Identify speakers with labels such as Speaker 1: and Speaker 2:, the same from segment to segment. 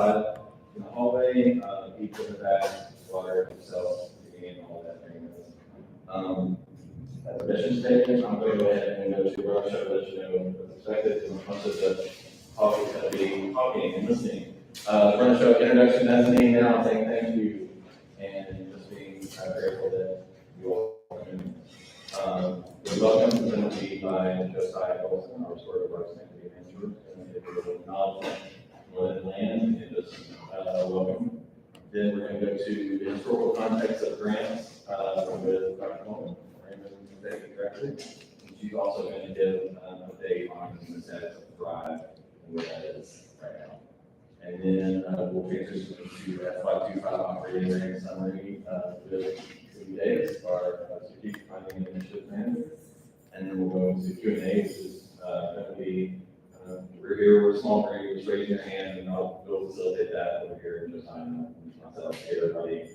Speaker 1: in the hallway, people in the back, water, themselves, and all that thing. As a mission statement, I'm going to go ahead and go to workshop, let you know what's expected, and most of the talk is going to be talking and listening. We're going to show introduction as a name now, saying thank you, and just being grateful that you all are in. The welcome is going to be by Josiah Olson, our Restorative Arts Activity Manager, and give you a little acknowledgement more than land, and just welcome. Then we're going to go to the historical context of grants with Dr. Coleman, Raymond Executive Director. And she's also going to give an update on the status of Thrive and where that is right now. And then we'll transition to FY25 operating rate summary with Cindy Davis, our strategic planning and initiative manager. And then we'll go into Q&A, which is going to be we're here, we're small group, just raise your hand and I'll facilitate that over here in just time. Myself, everybody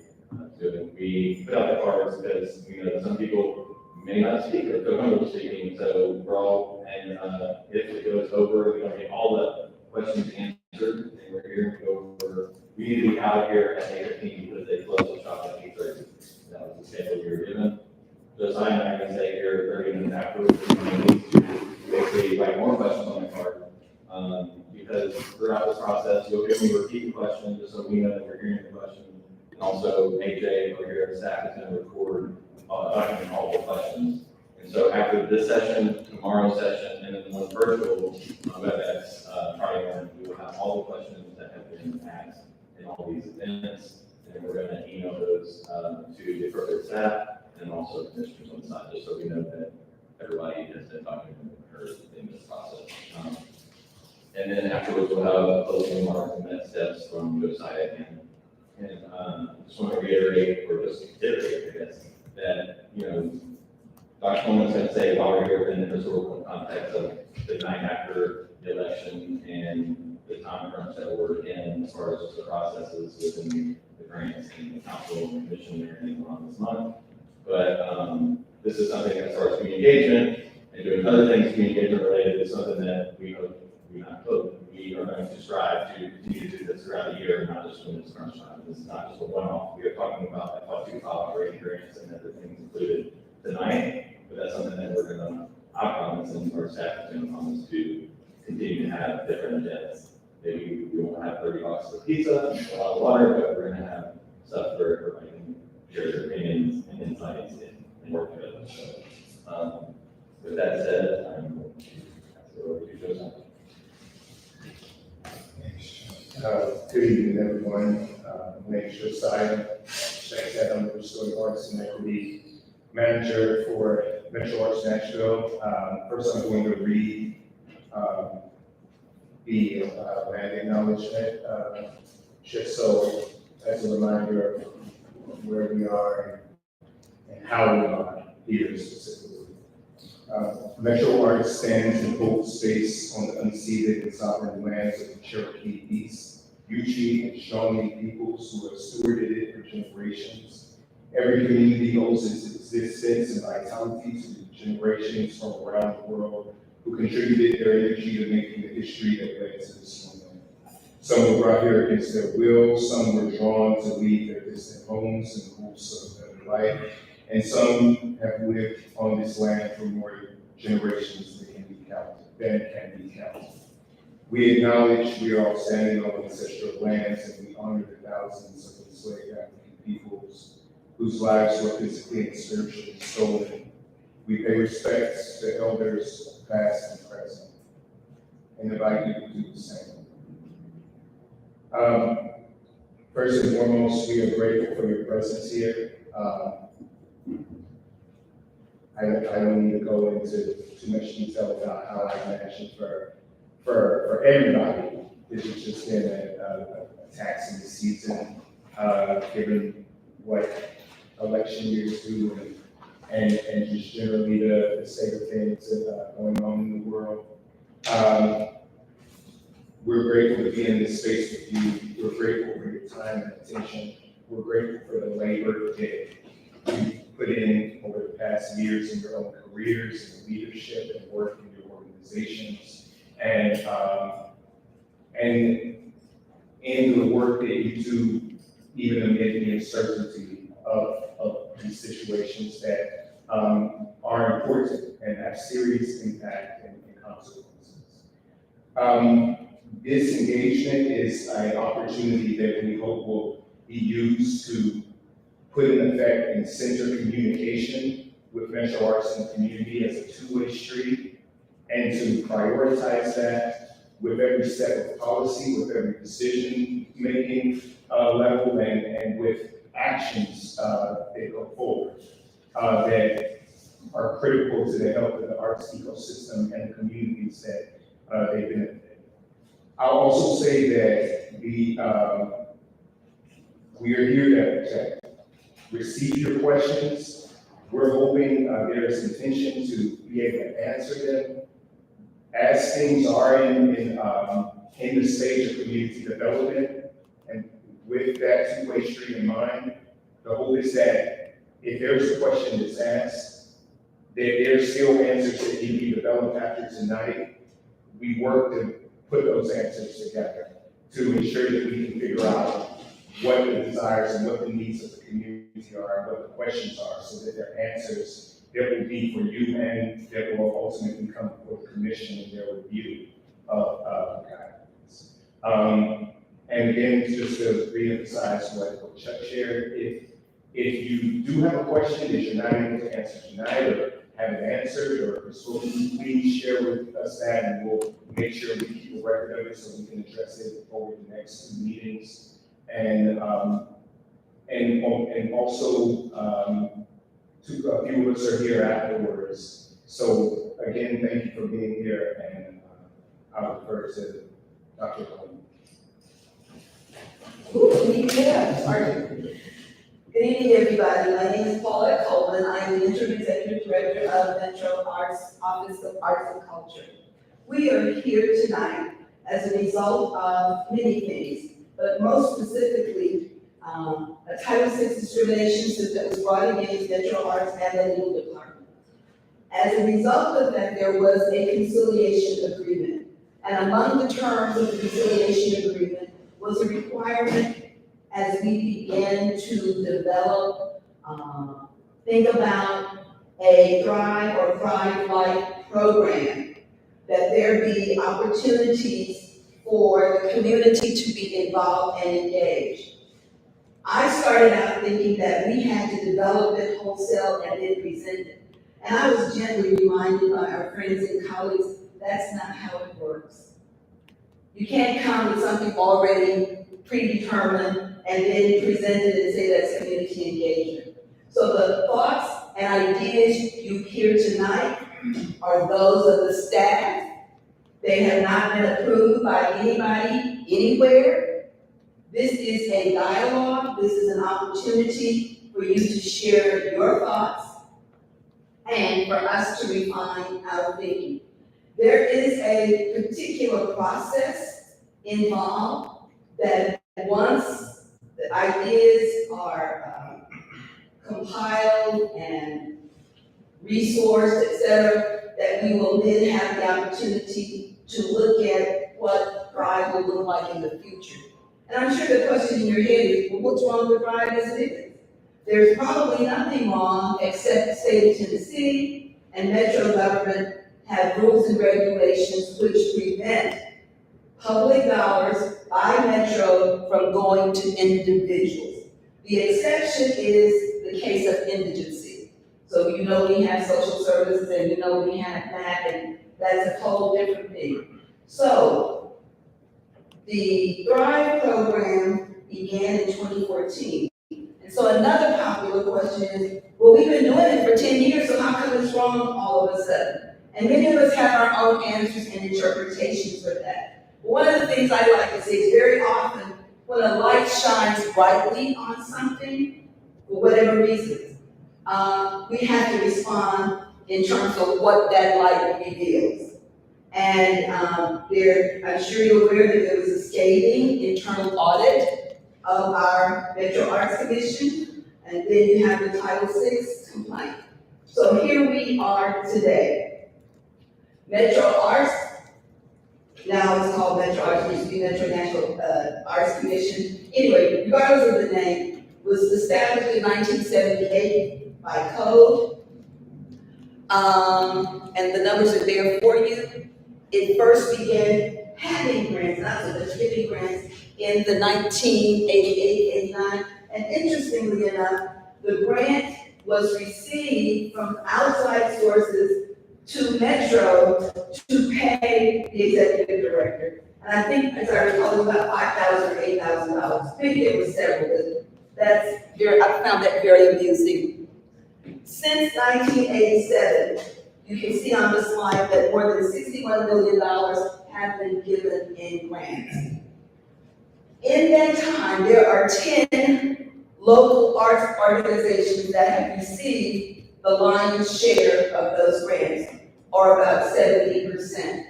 Speaker 1: doing. We put out the cards because we know that some people may not speak or feel comfortable speaking, so we're all, and if it goes over, we don't get all the questions answered, and we're here to go over. We need to be out of here at 8:15 because they close the shop at 8:30. That was the schedule we were given. Josiah and I are going to stay here 30 minutes afterwards to basically write more questions on the card. Because throughout this process, you'll hear me repeat the question just so we know that we're hearing the question. And also, AJ over here at the staff is going to record document all the questions. And so after this session, tomorrow's session, and then the one virtual WebEx Friday morning, we will have all the questions that have been asked in all these events. And we're going to email those to the appropriate staff and also commissioners on the side, just so we know that everybody has been documented and heard in this process. And then afterwards, we'll have closing remarks and next steps from Josiah again. And just want to reiterate, or just iterate, I guess, that, Dr. Coleman's going to say while we're here in the historical context of the night after the election and the time crunch that we're in as far as just the processes within the grants and the council and commission and everything on this month. But this is something as far as communication and doing other things communication related is something that we hope we are going to strive to continue to do this throughout the year, not just when it's crunch time. This is not just a one-off. We are talking about FY25 operating grants and other things included tonight, but that's something that we're going to, I promise, and our staff is going to promise to continue to have different agendas. Maybe we won't have 30 boxes of pizza and a lot of water, but we're going to have stuff where everybody can share their opinions and insights and work together. So, with that said, I'm going to pass it over to Joseph.
Speaker 2: Good evening, everyone. My name is Josiah. I'm the Restorative Arts and Equity Manager for Metro Arts Nashville. First, I'm going to read the land acknowledgement, just so as a reminder of where we are and how we are here specifically. Metro Arts stands and holds space on the unceded and sovereign lands of the Cherokee East, Yuchi, and Shawnee peoples who have stewarded it for generations. Every community owes its existence and vitality to the generations from around the world who contributed their energy to making the history that led to this moment. Some were brought here against their will, some were drawn to leave their distant homes in the hopes of a better life, and some have lived on this land for more generations than can be counted. We acknowledge we are all standing on ancestral lands, and we honor the thousands of enslaved African peoples whose lives were physically and spiritually stolen. We pay respects to elders past and present, and invite you to do the same. First and foremost, we are grateful for your presence here. I don't need to go into too much detail about how I imagine for everybody, this has just been a taxing season, given what election years do and just generally the state of things going on in the world. We're grateful to be in this space with you. We're grateful for your time and attention. We're grateful for the labor that you put in over the past years in your own careers and leadership and work in your organizations. And and the work that you do, even amid the uncertainty of these situations that are important and have serious impact and consequences. This engagement is an opportunity that we hope will be used to put in effect and center communication with Metro Arts and community as a two-way street, and to prioritize that with every step of policy, with every decision-making level, and with actions that go forward that are critical to the health of the arts ecosystem and the communities that they benefit. I'll also say that we are here to receive your questions. We're hoping there is intention to be able to answer them. As things are in the stage of community development, and with that two-way street in mind, the hope is that if there's a question that's asked, that there's still answers that can be developed after tonight. We work to put those answers together to ensure that we can figure out what the desires and what the needs of the community are and what the questions are, so that there are answers that will be for you and that will ultimately come before the commission in their review of guidance. And again, just to reemphasize what Chuck shared, if you do have a question that you're not able to answer tonight or haven't answered or spoken, please share with us that, and we'll make sure we keep a record of it so we can address it over the next two meetings. And also, a few of us are here afterwards. So again, thank you for being here, and I'll defer to Dr. Coleman.
Speaker 3: Yeah, sorry. Good evening, everybody. My name is Paulette Coleman. I am the Interim Executive Director of Metro Arts Office of Arts and Culture. We are here tonight as a result of many things, but most specifically, a Title VI discrimination suit that was brought against Metro Arts and the legal department. As a result of that, there was a conciliation agreement. And among the terms of the conciliation agreement was a requirement as we began to develop, think about a Thrive or Thrive-like program, that there be opportunities for the community to be involved and engaged. I started out thinking that we had to develop it wholesale and then present it. And I was gently reminded by our friends and colleagues, that's not how it works. You can't come with something already predetermined and then present it and say that's community engagement. So the thoughts and ideas you hear tonight are those of the staff. They have not been approved by anybody, anywhere. This is a dialogue. This is an opportunity for you to share your thoughts and for us to refine our thinking. There is a particular process involved that once the ideas are compiled and resourced, etc., that we will then have the opportunity to look at what Thrive will look like in the future. And I'm sure the question in your head is, well, what's wrong with Thrive as it is? There's probably nothing wrong, except the state of Tennessee and Metro government have rules and regulations which prevent public dollars by Metro from going to individuals. The exception is the case of indigency. So you know we have social services and you know we have MAP, and that's a whole different thing. So the Thrive program began in 2014. And so another popular question is, well, we've been doing it for 10 years, so how come it's wrong all of a sudden? And many of us have our own answers and interpretations for that. But one of the things I like to say is very often when a light shines brightly on something, for whatever reason, we have to respond in terms of what that light reveals. And I'm sure you're aware that there was a scathing internal audit of our Metro Arts Commission, and then you have the Title VI complaint. So here we are today. Metro Arts Now it's called Metro Arts, it used to be Metro National Arts Commission. Anyway, regardless of the name, was established in 1978 by code. And the numbers are there for you. It first began having grants, not so much giving grants, in the 1988, 89. And interestingly enough, the grant was received from outside sources to Metro to pay the executive director. And I think, as I recall, it was about $5,000 or $8,000. Maybe it was several, but I found that very amusing. Since 1987, you can see on the slide that more than $61 million have been given in grants. In that time, there are 10 local arts organizations that have received the lion's share of those grants, or about 70%.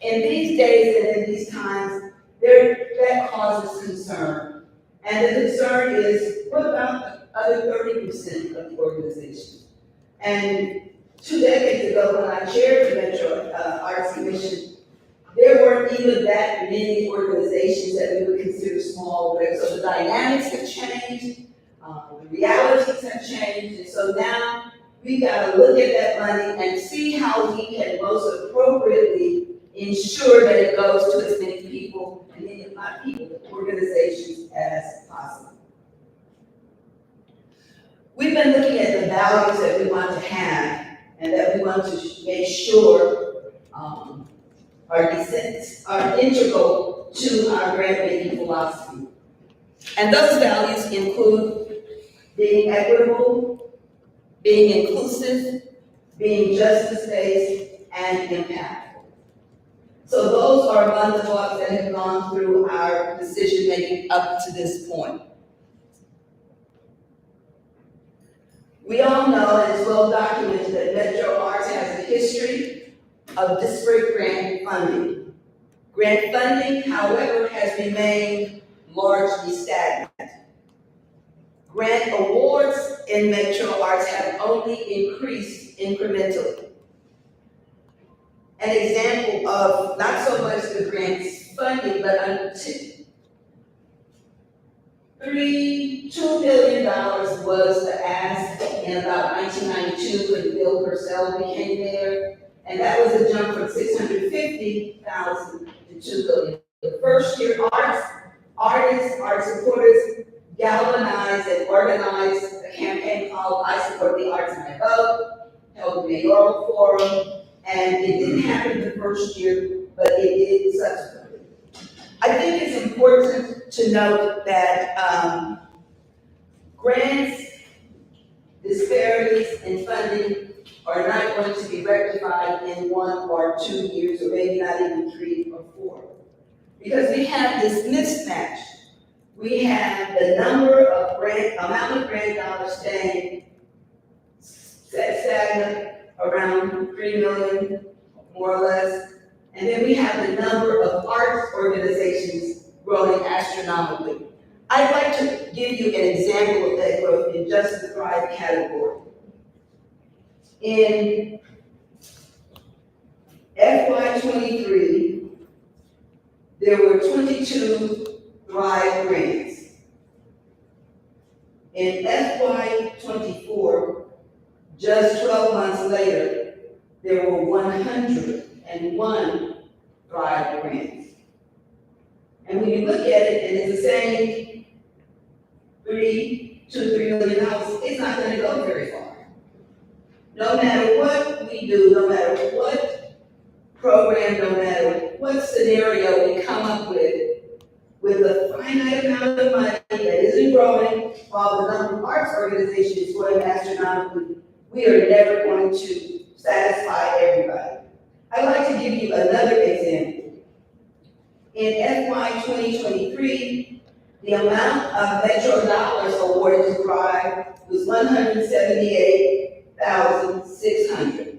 Speaker 3: In these days and in these times, that causes concern. And the concern is, what about the other 30% of the organizations? And 2 decades ago, when I chaired the Metro Arts Commission, there weren't even that many organizations that we would consider small. So the dynamics have changed, the realities have changed, and so now we gotta look at that money and see how we can most appropriately ensure that it goes to as many people, and not people, but organizations as possible. We've been looking at the values that we want to have and that we want to make sure are integral to our grant-making philosophy. And those values include being equitable, being inclusive, being justice-based, and impactful. So those are among the thoughts that have gone through our decision-making up to this point. We all know, and it's well documented, that Metro Arts has a history of disparate grant funding. Grant funding, however, has remained largely stagnant. Grant awards in Metro Arts have only increased incrementally. An example of not so much the grants funding, but $2 billion was the ask in about 1992 when Bill Purcell became mayor, and that was a jump from $650,000 to $2 billion. The first year, artists, art supporters galvanized and organized a campaign called I Support the Arts and I Vote, held a mayoral forum, and it didn't happen the first year, but it did subsequently. I think it's important to note that grants, disparities in funding are not going to be rectified in 1 or 2 years, or maybe not even 3 or 4. Because we have this mismatch. We have the amount of grant dollars staying stagnant around 3 million, more or less. And then we have the number of arts organizations growing astronomically. I'd like to give you an example of that growth in just the Thrive category. In FY23, there were 22 Thrive grants. In FY24, just 12 months later, there were 101 Thrive grants. And when you look at it, and it's the same $2 to $3 million, it's not going to go very far. No matter what we do, no matter what program, no matter what scenario we come up with a finite amount of money that isn't growing, while the number of arts organizations is growing astronomically, we are never going to satisfy everybody. I'd like to give you another example. In FY 2023, the amount of Metro dollars awarded to Thrive was $178,600.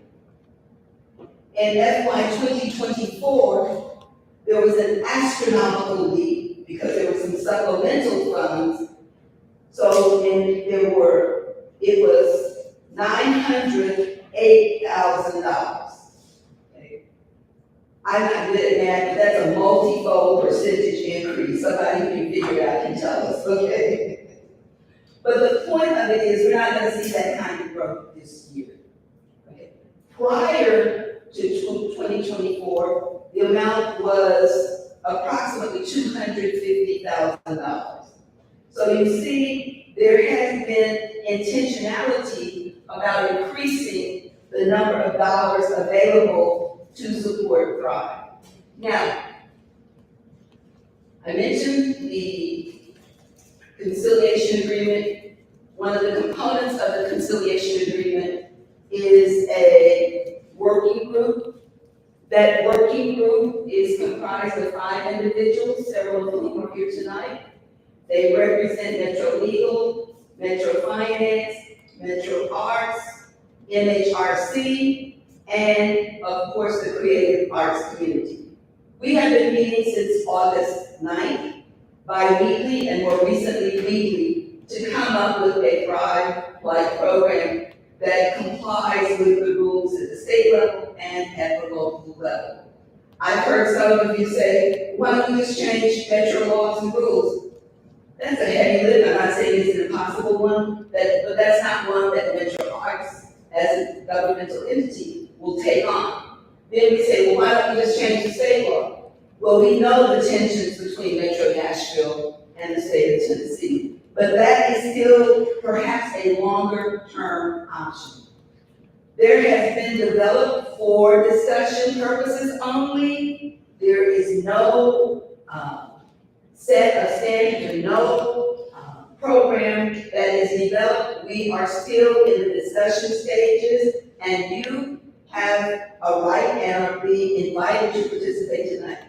Speaker 3: In FY 2024, there was an astronomical leap because there were some supplemental funds. So it was $908,000. Okay. I'm not good at at math, but that's a multi-fold percentage increase. Somebody who can figure it out can tell us, okay? But the point of it is, we're not gonna see that kind of growth this year. Okay. Prior to 2024, the amount was approximately $250,000. So you see, there has been intentionality about increasing the number of dollars available to support Thrive. Now, I mentioned the conciliation agreement. One of the components of the conciliation agreement is a working group. That working group is comprised of 5 individuals, several of whom are here tonight. They represent Metro Legal, Metro Finance, Metro Arts, MHRC, and of course, the creative arts community. We have been meeting since August 9th, bi-weekly and more recently weekly, to come up with a Thrive-like program that complies with the rules at the state level and at the local level. I've heard some of you say, why don't we just change Metro laws and rules? That's a heavy lift. I'm not saying it's an impossible one, but that's not one that Metro Arts, as a governmental entity, will take on. Then we say, well, why don't we just change the state law? Well, we know the tensions between Metro Nashville and the state of Tennessee, but that is still perhaps a longer-term option. There has been developed for discussion purposes only. There is no set of standards and no program that is developed. We are still in the discussion stages, and you have a right and are being invited to participate tonight.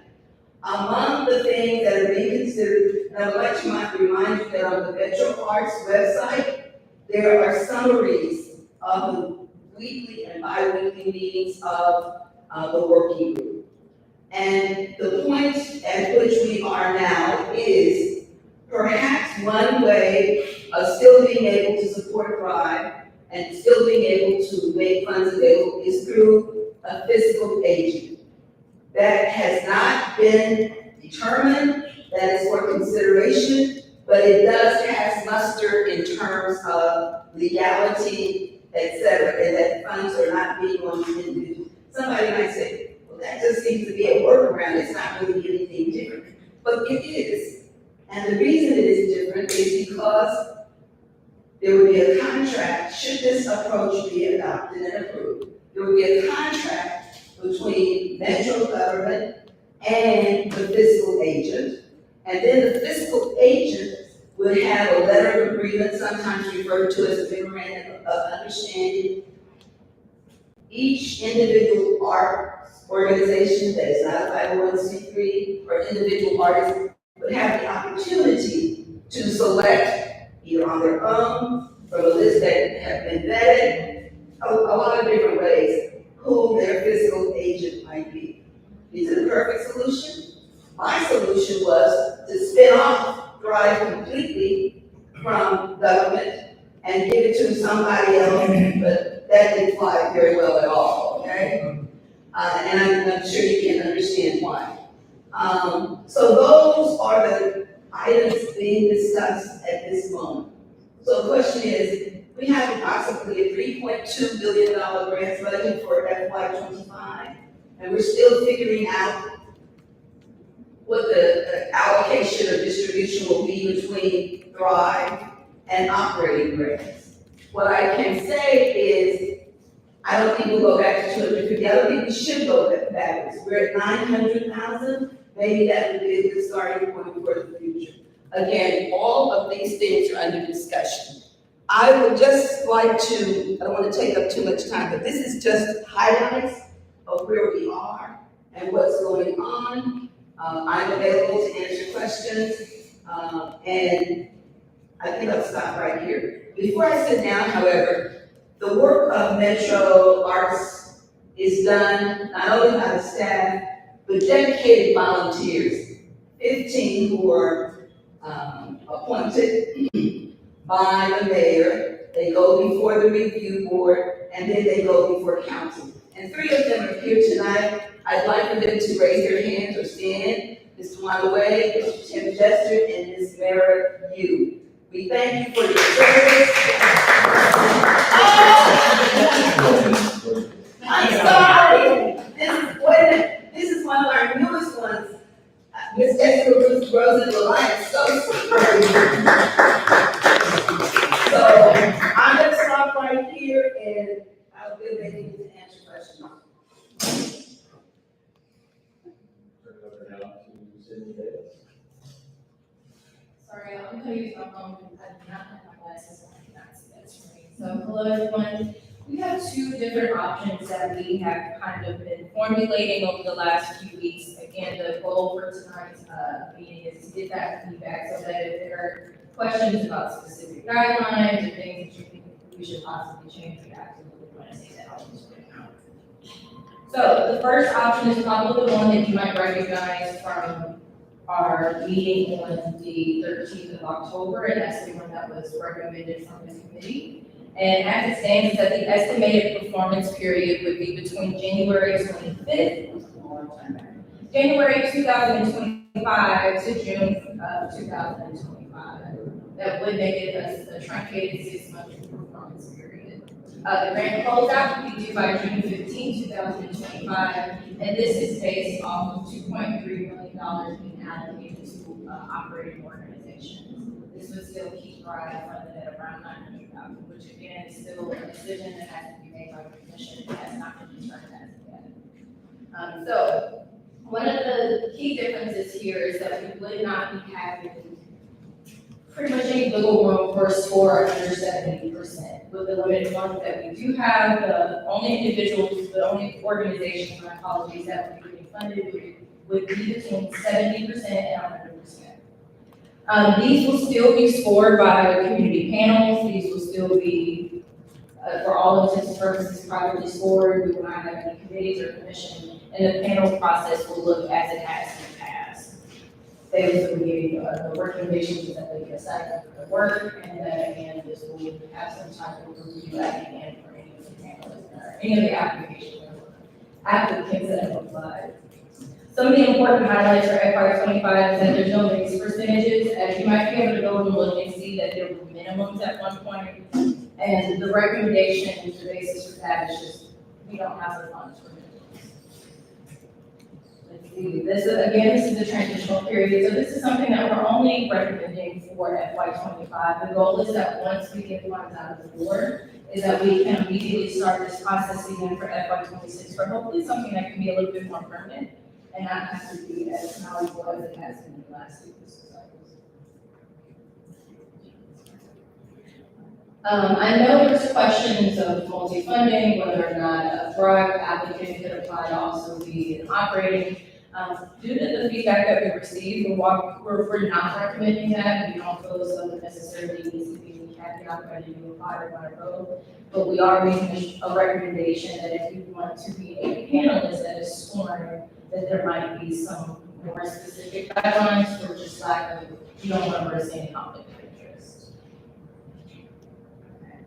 Speaker 3: Among the things that are being considered, and I would like to remind you that on the Metro Arts website, there are summaries of the weekly and bi-weekly meetings of the working group. And the point at which we are now is perhaps one way of still being able to support Thrive and still being able to make funds available is through a fiscal agent. That has not been determined, that is for consideration, but it does pass muster in terms of legality, et cetera, and that funds are not being on individuals. Somebody might say, well, that just seems to be a workaround, it's not really anything different. But it is. And the reason it is different is because there would be a contract, should this approach be adopted and approved, there would be a contract between Metro government and the fiscal agent. And then the fiscal agent would have a letter of agreement, sometimes referred to as a memorandum of understanding. Each individual arts organization that is not a 501c3 or individual artist would have the opportunity to select either on their own from a list that have been vetted, a lot of different ways, who their fiscal agent might be. Is it a perfect solution? My solution was to spin off Thrive completely from government and give it to somebody else, but that didn't fly very well at all, okay? And I'm sure you can understand why. So those are the items being discussed at this moment. So the question is, we have approximately a $3.2 billion grant budget for FY25, and we're still figuring out what the allocation or distribution will be between Thrive and operating grants. What I can say is, I don't think we'll go back to 250. I don't think we should go backwards. We're at 900,000. Maybe that would be a good starting point for the future. Again, all of these things are under discussion. I would just like to, I don't want to take up too much time, but this is just highlights of where we are and what's going on. I'm available to answer questions, and I think I'll stop right here. Before I sit down, however, the work of Metro Arts is done not only by the staff, but dedicated volunteers, 15 who are appointed by the mayor. They go before the review board, and then they go before council. And 3 of them are here tonight. I'd like for them to raise their hands or stand. Mr. Wandaway, Mr. Tim Jester, and Ms. Mara Yu. We thank you for your service. I'm sorry. This is one of our newest ones. Ms. Esther Ruth Rosen Reliance, so sorry. So I'm gonna stop right here and I'll be ready to answer questions.
Speaker 1: Turn it over now to Sydney Davis.
Speaker 4: Sorry, I'm gonna use my phone because I do not have my glasses on, I cannot see that screen. So, hello everyone. We have two different options that we have kind of been formulating over the last few weeks. Again, the goal for tonight's meeting is to get that feedback so that if there are questions about specific guidelines or things that you think we should possibly change, we absolutely want to say that out. So, the first option is probably the one that you might recognize from our meeting on the 13th of October, and that's the one that was recommended from the committee. And as it stands, that the estimated performance period would be between January 25th, January 2025 to June of 2025. That would make it a truncated 6-month performance period. The grant closeout would be due by June 15, 2025, and this is based off of $2.3 million being allocated to operating organizations. This would still keep RIDE funded at around $900,000, which again is still a decision that has to be made by the commission. It has not been determined as of yet. So one of the key differences here is that we would not be having pretty much any wiggle room for a score under 70%. With the limited funds that we do have, the only organizations, my apologies, that would be getting funded would be between 70% and 100%. These will still be scored by community panels. These will still be, for all intents and purposes, privately scored. We will not have any committees or commission, and the panel process will look as it has in the past. They will be the recommendations that they decide for the work, and then again, this will have some type of review at the end for any of the panelists or any of the applicants that have applied. Some of the important highlights for FY25 is that there's no mixed percentages, as you might be able to go and look and see that there were minimums at one point, and the recommendation, the basis for that is just, we don't have the funds for minimums. Let's see, this is a transitional period, so this is something that we're only recommending for FY25. The goal is that once we get funds out of the door, is that we can immediately start this process again for FY26, for hopefully something that can be a little bit more permanent and not have to be as knowledgeable as it has been in the last two fiscal cycles. I know there's questions of multi-funding, whether or not a Thrive applicant could apply to also be an operating. Due to the feedback that we received, we're not recommending that. We don't feel as though it necessarily needs to be caveat whether you apply or want to go. But we are making a recommendation that if you want to be a panelist that is scoring, that there might be some more specific guidelines for just lack of, you don't want to risk any conflict of interest. Okay.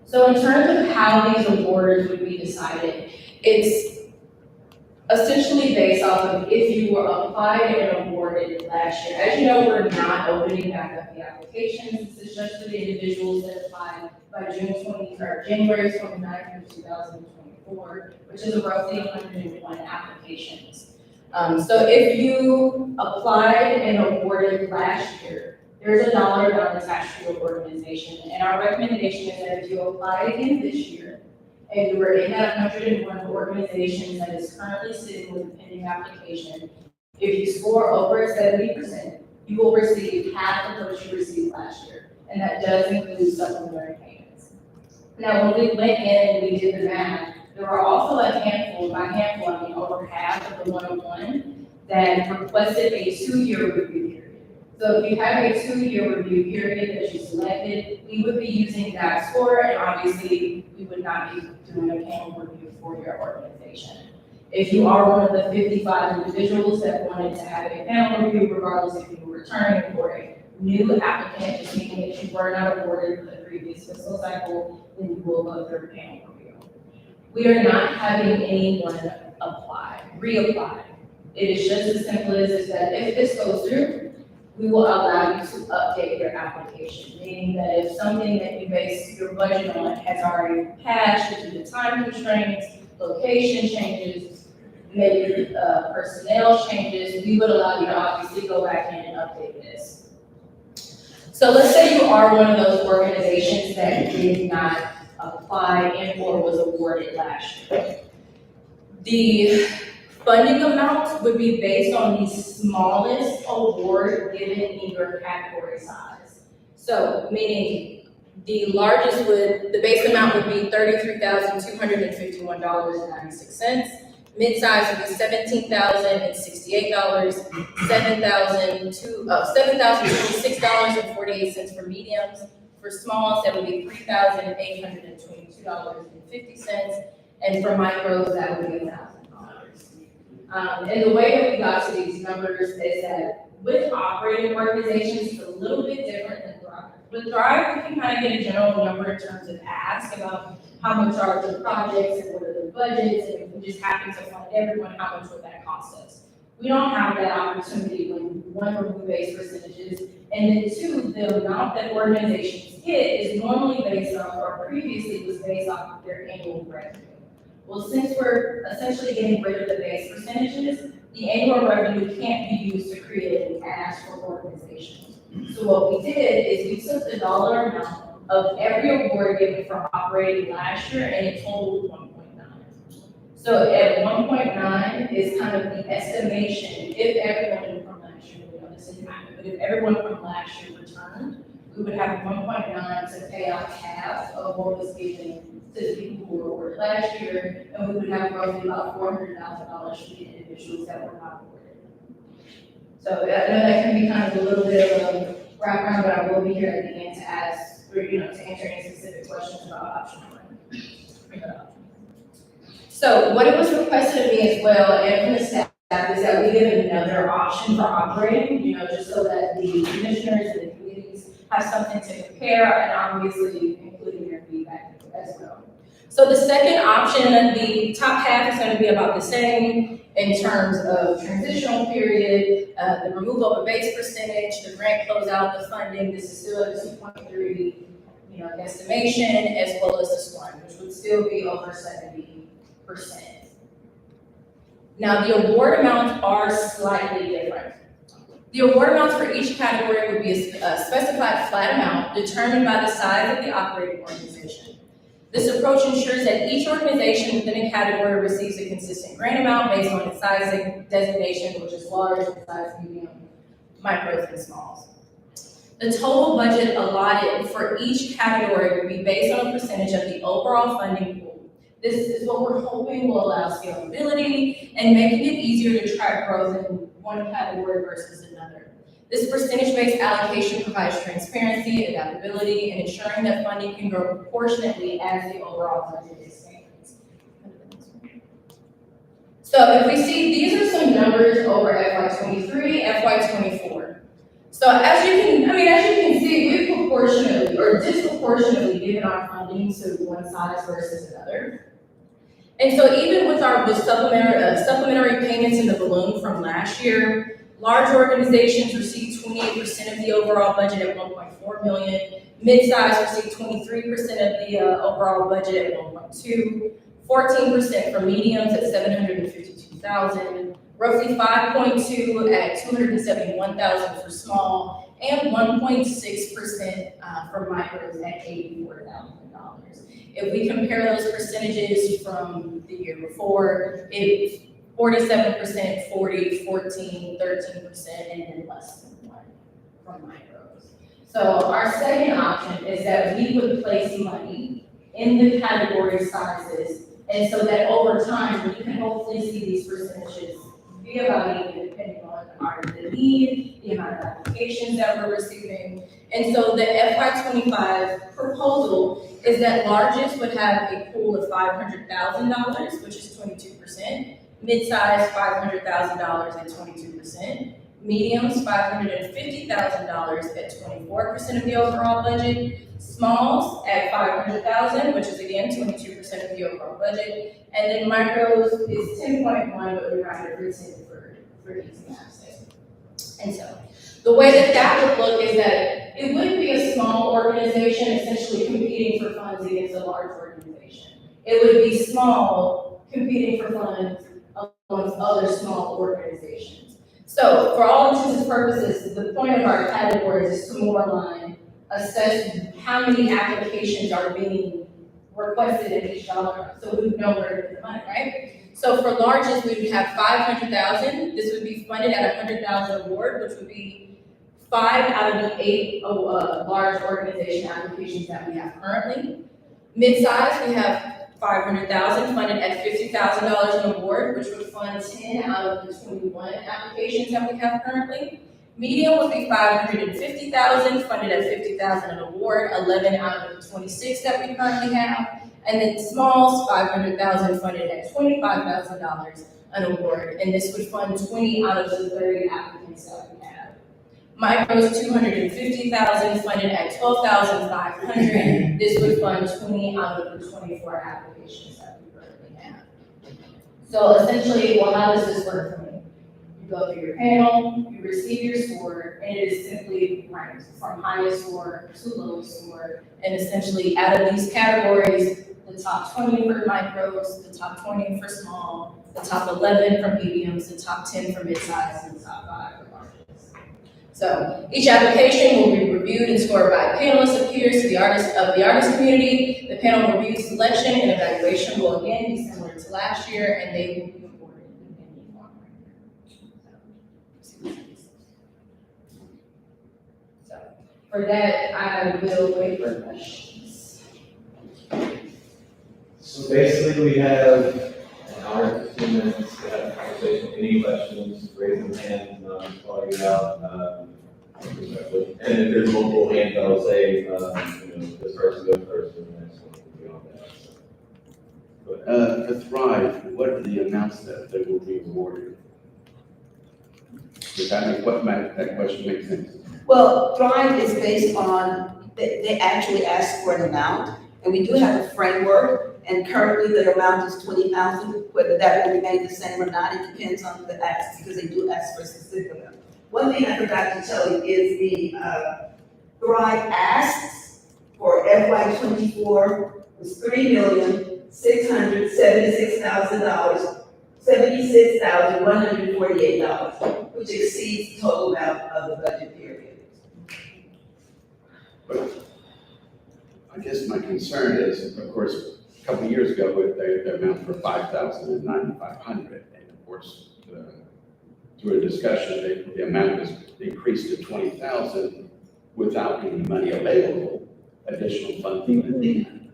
Speaker 4: So in terms of how these awards would be decided, it's essentially based off of if you were applied and awarded last year. As you know, we're not opening back up the applications. This is just for the individuals that applied by January 29th of 2024, which is roughly 101 applications. So if you applied and awarded last year, there's a dollar amount attached to your organization. And our recommendation is that if you apply again this year, and you were in that 101 organizations that is currently sitting with a pending application, if you score over 70%, you will receive half of what you received last year. And that does include supplementary payments. Now, when we went in and we did the math, there were also a handful, by handful, I mean over half of the 101 that requested a 2-year review period. So if you have a 2-year review period that you selected, we would be using that score, and obviously we would not be doing a panel review for your organization. If you are one of the 55 individuals that wanted to have a panel review, regardless if you were returning for a new applicant, just meaning that you were not awarded the previous fiscal cycle, then you will go through a panel review. We are not having anyone apply. reapply. It is just as simple as is that if this goes through, we will allow you to update your application, meaning that if something that you base your budget on has already passed due to time constraints, location changes, maybe personnel changes, we would allow you to obviously go back in and update this. So let's say you are one of those organizations that did not apply and or was awarded last year. The funding amount would be based on the smallest award given in your category size. So meaning the largest the base amount would be $33,251.96. Mid-size would be $17,068, $7,026.48 for mediums. For smalls, that would be $3,822.50, and for micros, that would be $1,000. And the way that we got to these numbers is that with operating organizations, it's a little bit different than Thrive. With Thrive, we can kind of get a general number in terms of ask about how much are the projects and what are the budgets, and if we just happen to fund everyone, how much would that cost us? We don't have that opportunity when one, we base percentages, and then two, the amount that organizations get is normally based off, or previously was based off of their annual revenue. Well, since we're essentially getting rid of the base percentages, the annual revenue can't be used to create an ask for organizations. So what we did is we took the dollar amount of every award given for operating last year, and it totaled 1.9. So at 1.9 is kind of the estimation, if everyone from last year, we know this didn't happen, but if everyone from last year returned, we would have 1.9 to pay out half of what was given to the people who were awarded last year, and we would have roughly about $400,000 for the individuals that were not awarded. So I know that can be kind of a little bit of a wraparound, but I will be here at the end to ask, or, to answer any specific questions about option one. So what it was requested of me as well, and from the staff, is that we give another option for operating, just so that the commissioners and the committees have something to compare, and obviously including their feedback as well. So the second option, the top half is going to be about the same in terms of transitional period, the removal of a base percentage, the grant closeout, the funding. This is still a 2.3, estimation, as well as this one, which would still be over 70%. Now, the award amounts are slightly different. The award amounts for each category would be a specified flat amount determined by the size of the operating organization. This approach ensures that each organization within a category receives a consistent grant amount based on its size designation, which is large, size, medium, micros, and smalls. The total budget allotted for each category would be based on a percentage of the overall funding pool. This is what we're hoping will allow scalability and making it easier to track growth in one category versus another. This percentage-based allocation provides transparency, adaptability, and ensuring that funding can grow proportionately as the overall budget expands. So if we see, these are some numbers over FY23, FY24. So as you can see, we've proportionally or disproportionately given our funding to one size versus another. And so even with our supplementary payments in the balloon from last year, large organizations receive 28% of the overall budget at $1.4 million. Mid-size receive 23% of the overall budget at $1.2, 14% for mediums at $752,000, roughly 5.2 at $271,000 for small, and 1.6% for micros at $84,000. If we compare those percentages from the year before, it's 47%, 40, 14, 13%, and then less than 1 from micros. So our second option is that we would place money in the category sizes, and so that over time, we can hopefully see these percentages be about even depending on the need, the amount of applications that we're receiving. And so the FY25 proposal is that largest would have a pool of $500,000, which is 22%. Mid-size, $500,000 at 22%. Mediums, $550,000 at 24% of the overall budget. Smalls at $500,000, which is again 22% of the overall budget. And then micros is 10.1, but we rounded for 10 for easy access. And so the way that would look is that it would be a small organization essentially competing for funds against a large organization. It would be small competing for funds amongst other small organizations. So for all intents and purposes, the point of our categories is to more line assess how many applications are being requested in each dollar, so we know where to put the money, right? So for largest, we would have 500,000. This would be funded at 100,000 award, which would be 5 out of the 8 large organization applications that we have currently. Mid-size, we have 500,000 funded at $50,000 an award, which would fund 10 out of the 21 applications that we have currently. Medium would be 550,000 funded at 50,000 an award, 11 out of the 26 that we currently have. And then smalls, 500,000 funded at $25,000 an award, and this would fund 20 out of the 30 applicants that we have. Micros, 250,000 funded at $12,500. This would fund 20 out of the 24 applications that we currently have. So essentially, well, how does this work for me? You go through your panel, you receive your score, and it is simply ranked from highest score to lowest score. And essentially, out of these categories, the top 20 for micros, the top 20 for small, the top 11 for mediums, the top 10 for mid-size, and the top 5 for large. So each application will be reviewed and scored by a panelist of peers of the artist community. The panel review, selection, and evaluation will again be similar to last year, and they will be awarded in any form. So for that, I will wait for questions.
Speaker 1: So basically, we have an hour and 15 minutes to have a conversation. Any questions, raise your hand, and I'll call you out. And if there's multiple hands, I'll say, this person goes first, and the next one will be on that. So, go ahead.
Speaker 5: For Thrive, what are the amounts that they will be awarded? Does that question make sense?
Speaker 3: Well, Thrive is based on, they actually ask for an amount, and we do have a framework, and currently the amount is 20,000. Whether that will remain the same or not, it depends on the ask, because they do ask for a specific amount. One thing I forgot to tell you is the Thrive asks for FY '24 was $3,676,148, which exceeds the total amount of the budget period.
Speaker 5: But I guess my concern is, of course, a couple of years ago, the amount for 5,000 and 9,500, and of course, through a discussion, the amount was increased to 20,000 without any money available, additional funding at the end.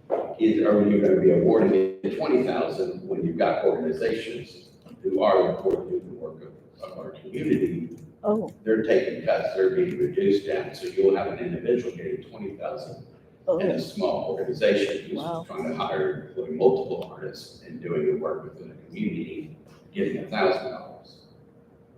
Speaker 5: Are you going to be awarding it 20,000 when you've got organizations who are important to the work of our community?
Speaker 6: Oh,
Speaker 5: They're taking cuts, they're being reduced down, so you'll have an individual getting 20,000 in a small organization who's
Speaker 6: Wow.
Speaker 5: trying to hire, employ multiple artists and doing the work within the community, getting $1,000.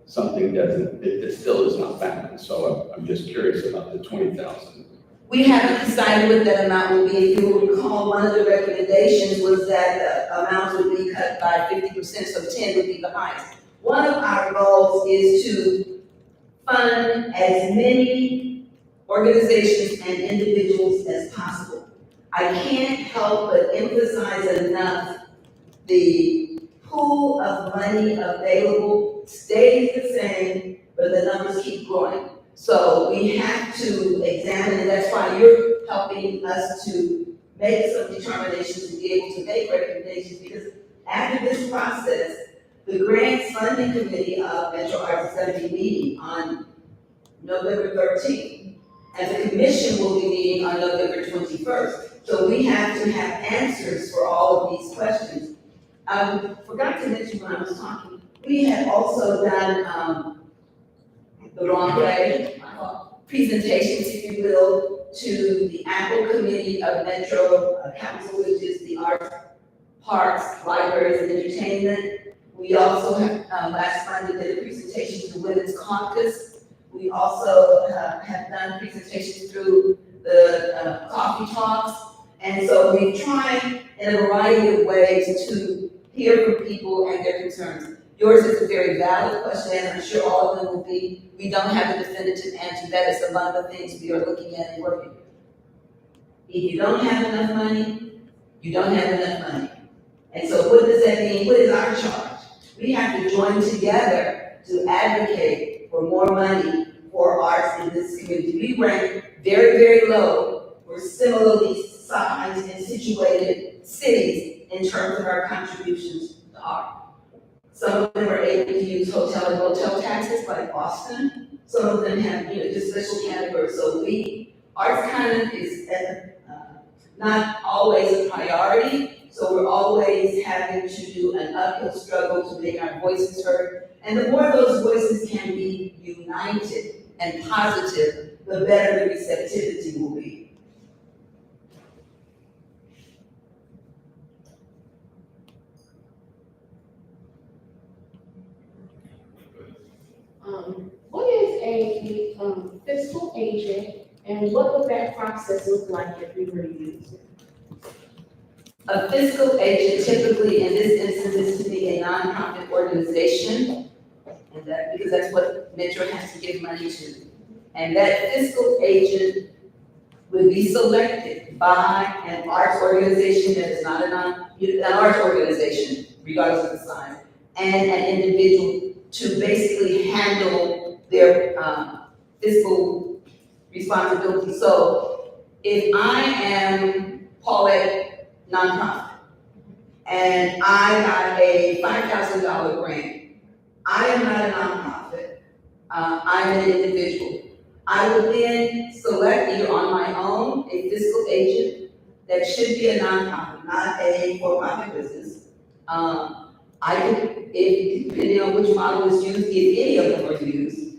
Speaker 5: Something it still is not balanced, so I'm just curious about the 20,000.
Speaker 3: We haven't decided what that amount will be. If you will recall, one of the recommendations was that the amount would be cut by 50%, so 10 would be the highest. One of our goals is to fund as many organizations and individuals as possible. I can't help but emphasize enough the pool of money available stays the same, but the numbers keep growing. So we have to examine, and that's why you're helping us to make some determinations to be able to make recommendations, because after this process, the Grants Funding Committee of Metro Arts is going to be meeting on November 13th, and the commission will be meeting on November 21st. So we have to have answers for all of these questions. I forgot to mention when I was talking, we had also done the wrong way presentations, if you will, to the Apple Committee of Metro Council, which is the arts, parks, libraries, and entertainment. We also have, last Monday did a presentation to the Women's Caucus. We also have done presentations through the coffee talks. And so we try in a variety of ways to hear from people and their concerns. Yours is a very valid question, and I'm sure all of them will be. We don't have a definitive answer. That is among the things we are looking at and working with. If you don't have enough money, you don't have enough money. And so what does that mean? What is our charge? We have to join together to advocate for more money for arts in this community. We rank very, very low. We're similarly sized and situated cities in terms of our contributions to art. Some of them are able to use hotel and motel taxes like Boston. Some of them have, just special categories. So arts kind of is not always a priority. So we're always having to do an uphill struggle to make our voices heard. And the more those voices can be united and positive, the better the receptivity will be.
Speaker 6: What is a fiscal agent, and what would that process look like if we were to use it?
Speaker 3: A fiscal agent typically, in this instance, is to be a nonprofit organization, and because that's what Metro has to give money to. And that fiscal agent would be selected by an arts organization that is not an arts organization, regardless of the size, and an individual to basically handle their fiscal responsibility. So if I am Paulette nonprofit and I got a $5,000 grant, I am not a nonprofit, I'm an individual. I would then select either on my own a fiscal agent that should be a nonprofit, not a for-profit business. I could, depending on which model is used, if any of them are used,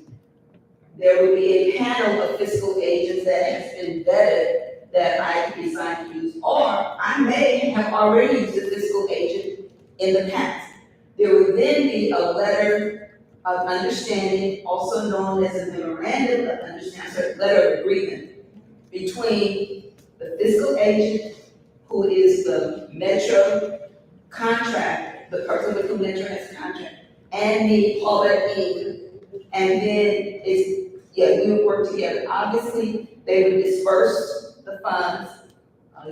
Speaker 3: there would be a panel of fiscal agents that has been vetted that I could be assigned to use, or I may have already used a fiscal agent in the past. There would then be a letter of understanding, also known as a memorandum of understanding, letter of agreement between the fiscal agent, who is the Metro contract, the person with whom Metro has a contract, and the Paulette Inc. And then we would work together. Obviously, they would disperse the funds.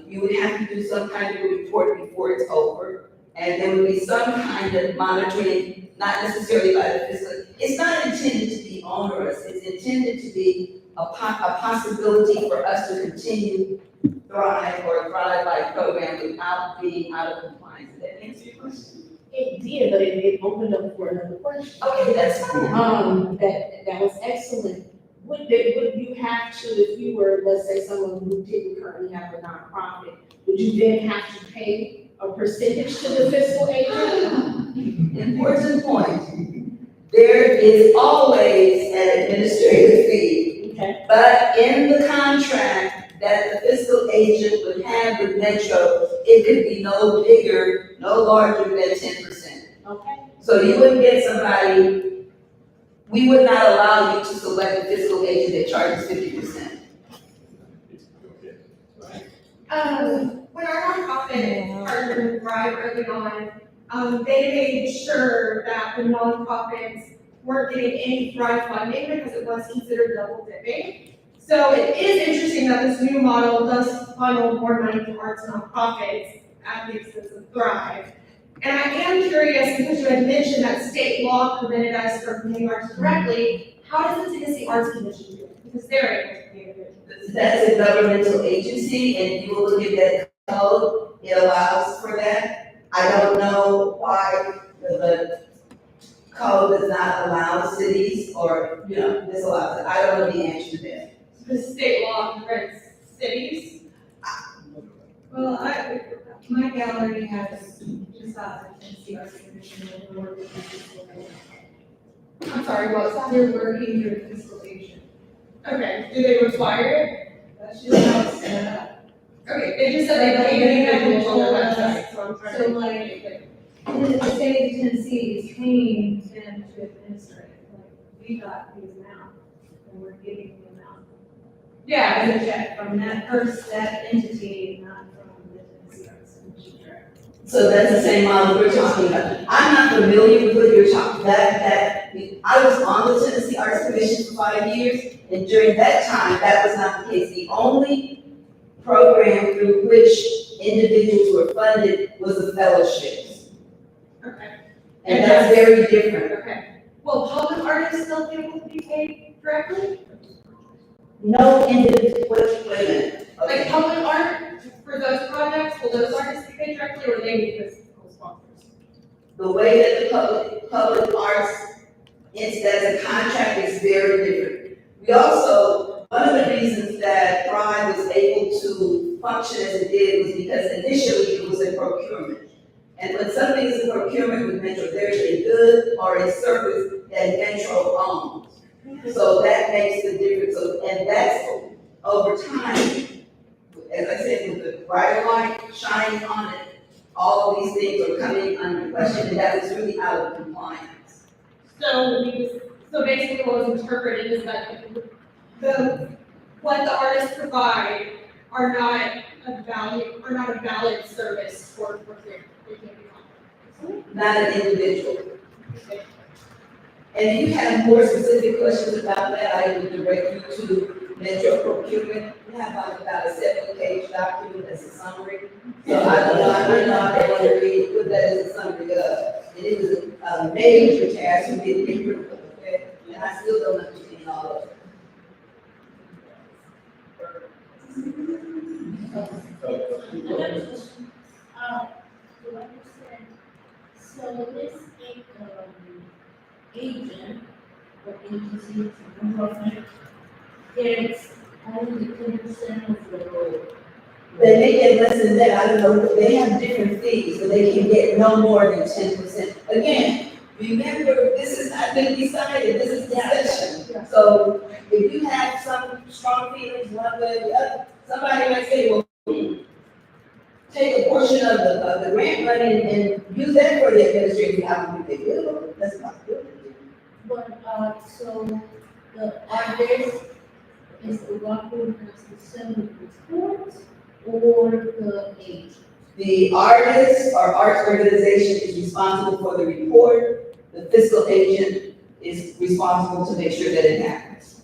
Speaker 3: You would have to do some kind of a report before it's over. And there would be some kind of monitoring, not necessarily by the fiscal. It's not intended to be onerous. It's intended to be a possibility for us to continue thrive by program without being out of compliance. Did that answer your question?
Speaker 6: It did, but it opened up for another question.
Speaker 3: Okay, that's fine.
Speaker 6: That was excellent. Would you have to, if you were, let's say, someone who didn't currently have a nonprofit, would you then have to pay a percentage to the fiscal agent?
Speaker 3: Important point. There is always an administrative fee.
Speaker 6: Okay.
Speaker 3: But in the contract that the fiscal agent would have with Metro, it could be no bigger, no larger than 10%.
Speaker 6: Okay.
Speaker 3: So you wouldn't get somebody, we would not allow you to select a fiscal agent that charges 50%.
Speaker 7: When our nonprofit partnered with Thrive early on, they made sure that the nonprofits weren't getting any Thrive funding because it was considered double dipping. So it is interesting that this new model does funnel more money to arts nonprofits at the expense of Thrive. And I am curious, because you had mentioned that state law prevented us from paying arts directly, how does the Tennessee Arts Commission do it? Because they're able to pay individuals.
Speaker 3: That's a governmental agency, and you will look at that code, it allows for that. I don't know why the code does not allow cities or, disallows it. I don't know the answer to that.
Speaker 7: The state law prevents cities. Well, my gallery has just Tennessee Arts Commission and we're working with fiscal agent. I'm sorry, what? They're working through the fiscal agent. Okay, do they require it? That's just how it's set up. Okay, they just said they pay individuals on their website, so I'm trying to. And then the state of Tennessee is paying them to administer it, like, we got the amount, and we're giving the amount. Yeah, as a check from that entity, not from the Tennessee Arts and Music Tract.
Speaker 3: So that's the same model we're talking about. I'm not familiar with what you're talking, I was on the Tennessee Arts Commission for 5 years, and during that time, that was not the case. The only program through which individuals were funded was the fellowships,
Speaker 7: Okay.
Speaker 3: and that's very different.
Speaker 7: Okay. Will public artists still be able to be paid directly?
Speaker 3: No individual, wait a minute.
Speaker 7: Like
Speaker 3: Okay.
Speaker 7: public art for those projects, will those artists be paid directly or they need physical sponsors?
Speaker 3: The way that the public arts, as a contract is very different. We also, one of the reasons that Thrive was able to function as it did was because initially it was a procurement. And when something is a procurement with Metro, there's a good or a service that Metro owns. So that makes the difference, and that's over time, as I said, with the brighter light shining on it, all of these things are coming under question, and that was really out of compliance.
Speaker 7: So basically what was interpreted is that what the artists provide are not a valid service for free. They can't be offered.
Speaker 3: Not an individual. And if you have more specific questions about that, I will direct you to Metro Procurement. We have about a 70-page document that's a summary. So I don't know, I want to read, put that as a summary, and it was a major task to get it, okay? And I still don't understand all of it.
Speaker 8: To understand, so this agent or agency, nonprofit, gets only 10% of the role.
Speaker 3: They may get less than that, I don't know, but they have different fees, so they can get no more than 10%. Again, remember, this is not been decided, this is discussion. So if you have some strong feelings one way or the other, somebody might say, well, take a portion of the grant money and use that for the administrative, I don't think they will, that's not good.
Speaker 8: But, so the artist is the one who has to send the reports or the agent?
Speaker 3: The artist or arts organization is responsible for the report, the fiscal agent is responsible to make sure that it happens.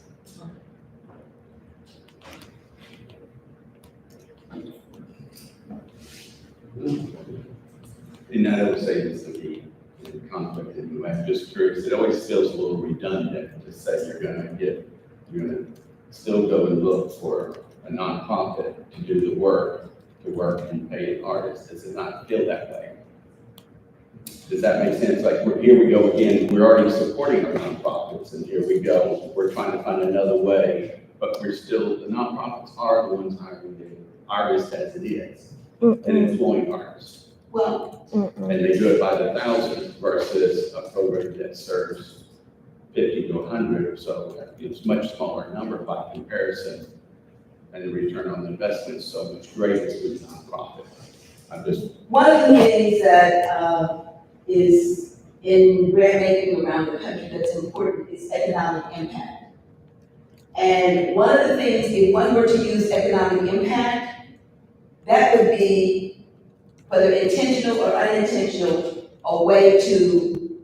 Speaker 5: And I would say this to be in conflict, and I'm just curious, it always feels a little redundant to say you're gonna still go and look for a nonprofit to do the work, to work and pay an artist. Does it not feel that way? Does that make sense? Like, here we go again, we're already supporting our nonprofits, and here we go, we're trying to find another way, but we're still, the nonprofits are the ones hiring the artists as it is, and employing artists.
Speaker 3: Well,
Speaker 5: And they do it by the thousands versus a program that serves 50 to 100, so it's much smaller number by comparison. And the return on investment is so much greater with nonprofit. I'm just,
Speaker 3: one of the things that is in grant making around the country that's important is economic impact. And one of the things, if one were to use economic impact, that would be, whether intentional or unintentional, a way to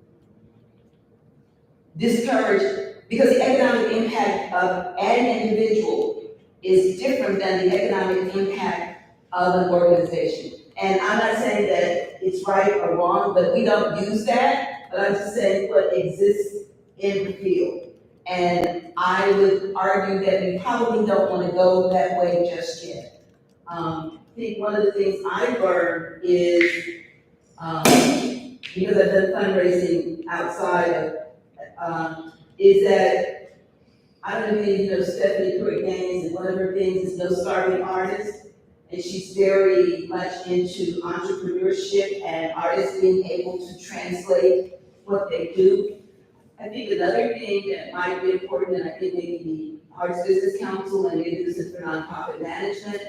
Speaker 3: discourage, because the economic impact of an individual is different than the economic impact of an organization. And I'm not saying that it's right or wrong, but we don't use that, but I'm just saying what exists in the field. And I would argue that we probably don't want to go that way just yet. I think one of the things I've learned is, because I've done fundraising outside of, is that, I don't know if you know Stephanie Pruitt Gaines, and one of her things is No Starving Artists, and she's very much into entrepreneurship and artists being able to translate what they do. I think another thing that might be important, and I think maybe the Arts Business Council and the Institute for Nonprofit Management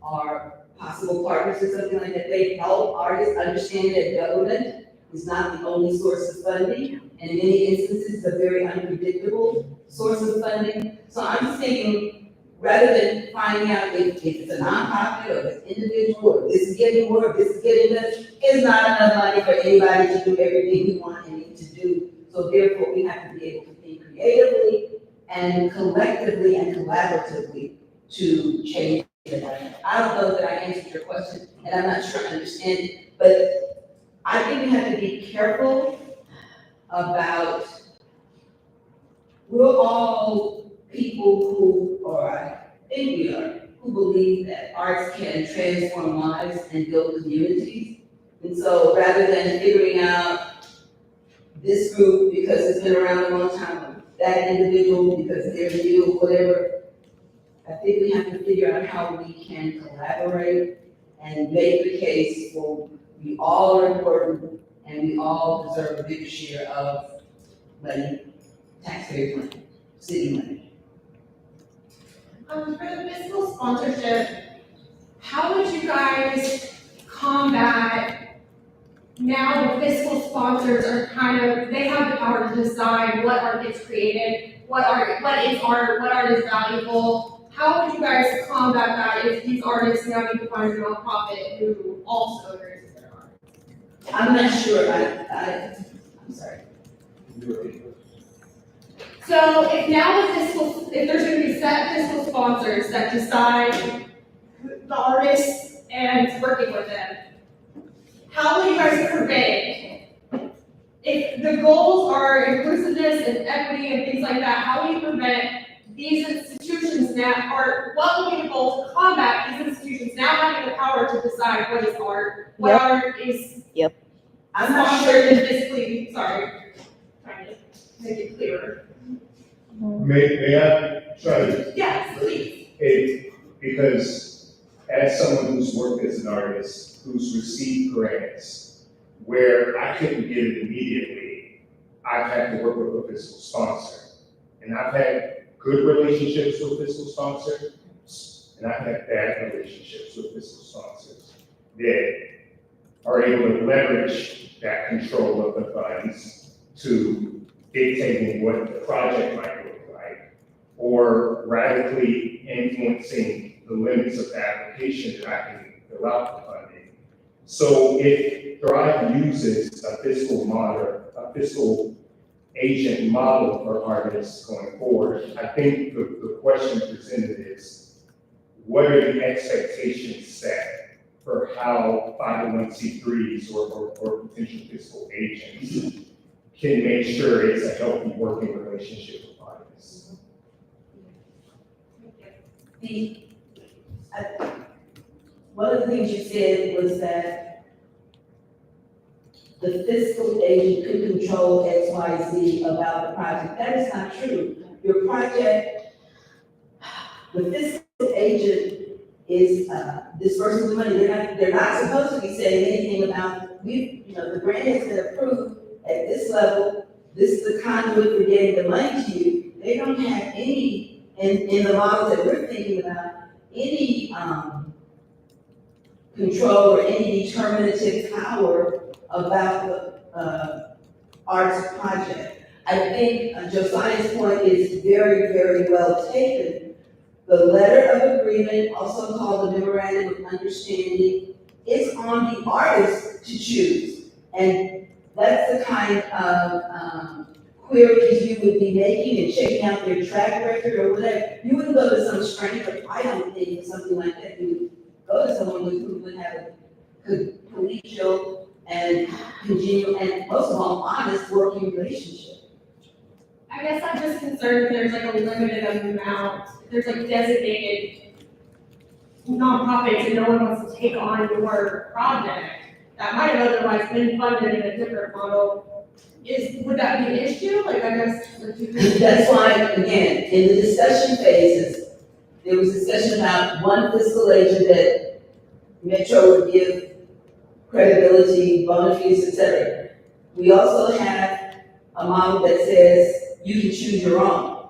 Speaker 3: are possible partners or something like that, they help artists understand that government is not the only source of funding. And in many instances, it's a very unpredictable source of funding. So I'm just thinking, rather than finding out if it's a nonprofit or if it's individual, or this is getting more, or this is getting less, it's not enough money for anybody to do everything we want and need to do. So therefore, we have to be able to think creatively and collectively and collaboratively to change it. I don't know that I answered your question, and I'm not sure I understand it, but I think we have to be careful about, we're all people who, or I think we are, who believe that arts can transform lives and build communities. And so rather than figuring out this group because it's been around a long time, that individual because they're new, whatever, I think we have to figure out how we can collaborate and make the case for we all are important and we all deserve a bigger share of money, taxpayers' money, city money.
Speaker 7: For the fiscal sponsorship, how would you guys combat now the fiscal sponsors are kind of, they have the power to decide what art gets created, what is art, what art is valuable. How would you guys combat that if these artists now need to find a nonprofit who also raises their art?
Speaker 3: I'm not sure, I'm sorry.
Speaker 7: So if now the fiscal, if there's gonna be set fiscal sponsors that decide the artists and working with them, how will you guys prevent, if the goals are inclusiveness and equity and things like that, how will you prevent these institutions now, or what will be the goal to combat these institutions now having the power to decide what is art, what art is
Speaker 3: I'm not
Speaker 7: sponsored
Speaker 3: sure.
Speaker 7: and fiscally, sorry, trying to make it clearer.
Speaker 2: May I try to
Speaker 7: Yes, please.
Speaker 2: because as someone who's worked as an artist, who's received grants, where I couldn't get it immediately, I've had to work with a fiscal sponsor. And I've had good relationships with fiscal sponsors, and I've had bad relationships with fiscal sponsors that are able to leverage that control of the funds to dictating what the project might look like, or radically influencing the limits of the application that I can fill out the funding. So if Thrive uses a fiscal model, a fiscal agent model for artists going forward, I think the question presented is, what are the expectations set for how 501c3s or potential fiscal agents can make sure it's a healthy working relationship with artists?
Speaker 3: One of the things you said was that the fiscal agent could control X, Y, Z about the project. That is not true. Your project, the fiscal agent is dispersing the money. They're not supposed to be saying anything about, the grant has been approved at this level. This is the conduit for getting the money to you. They don't have any, in the models that we're thinking about, any control or any determinative power about the arts project. I think Josiah's point is very, very well taken. The letter of agreement, also called the memorandum of understanding, is on the artist to choose. And that's the kind of queries you would be making and checking out their track record or whatever. You wouldn't go to some stranger, I don't think, something like that. You would go to someone who would have a good collegial and congenial and most of all, honest working relationship.
Speaker 7: I guess I'm just concerned if there's like a limited amount, if there's like designated nonprofits and no one wants to take on your project that might have otherwise been funded in a different model. Would that be an issue? Like, I guess, like you could.
Speaker 3: That's why, again, in the discussion phases, there was discussion about one fiscal agent that Metro would give credibility, bona fides, et cetera. We also have a model that says you can choose your own.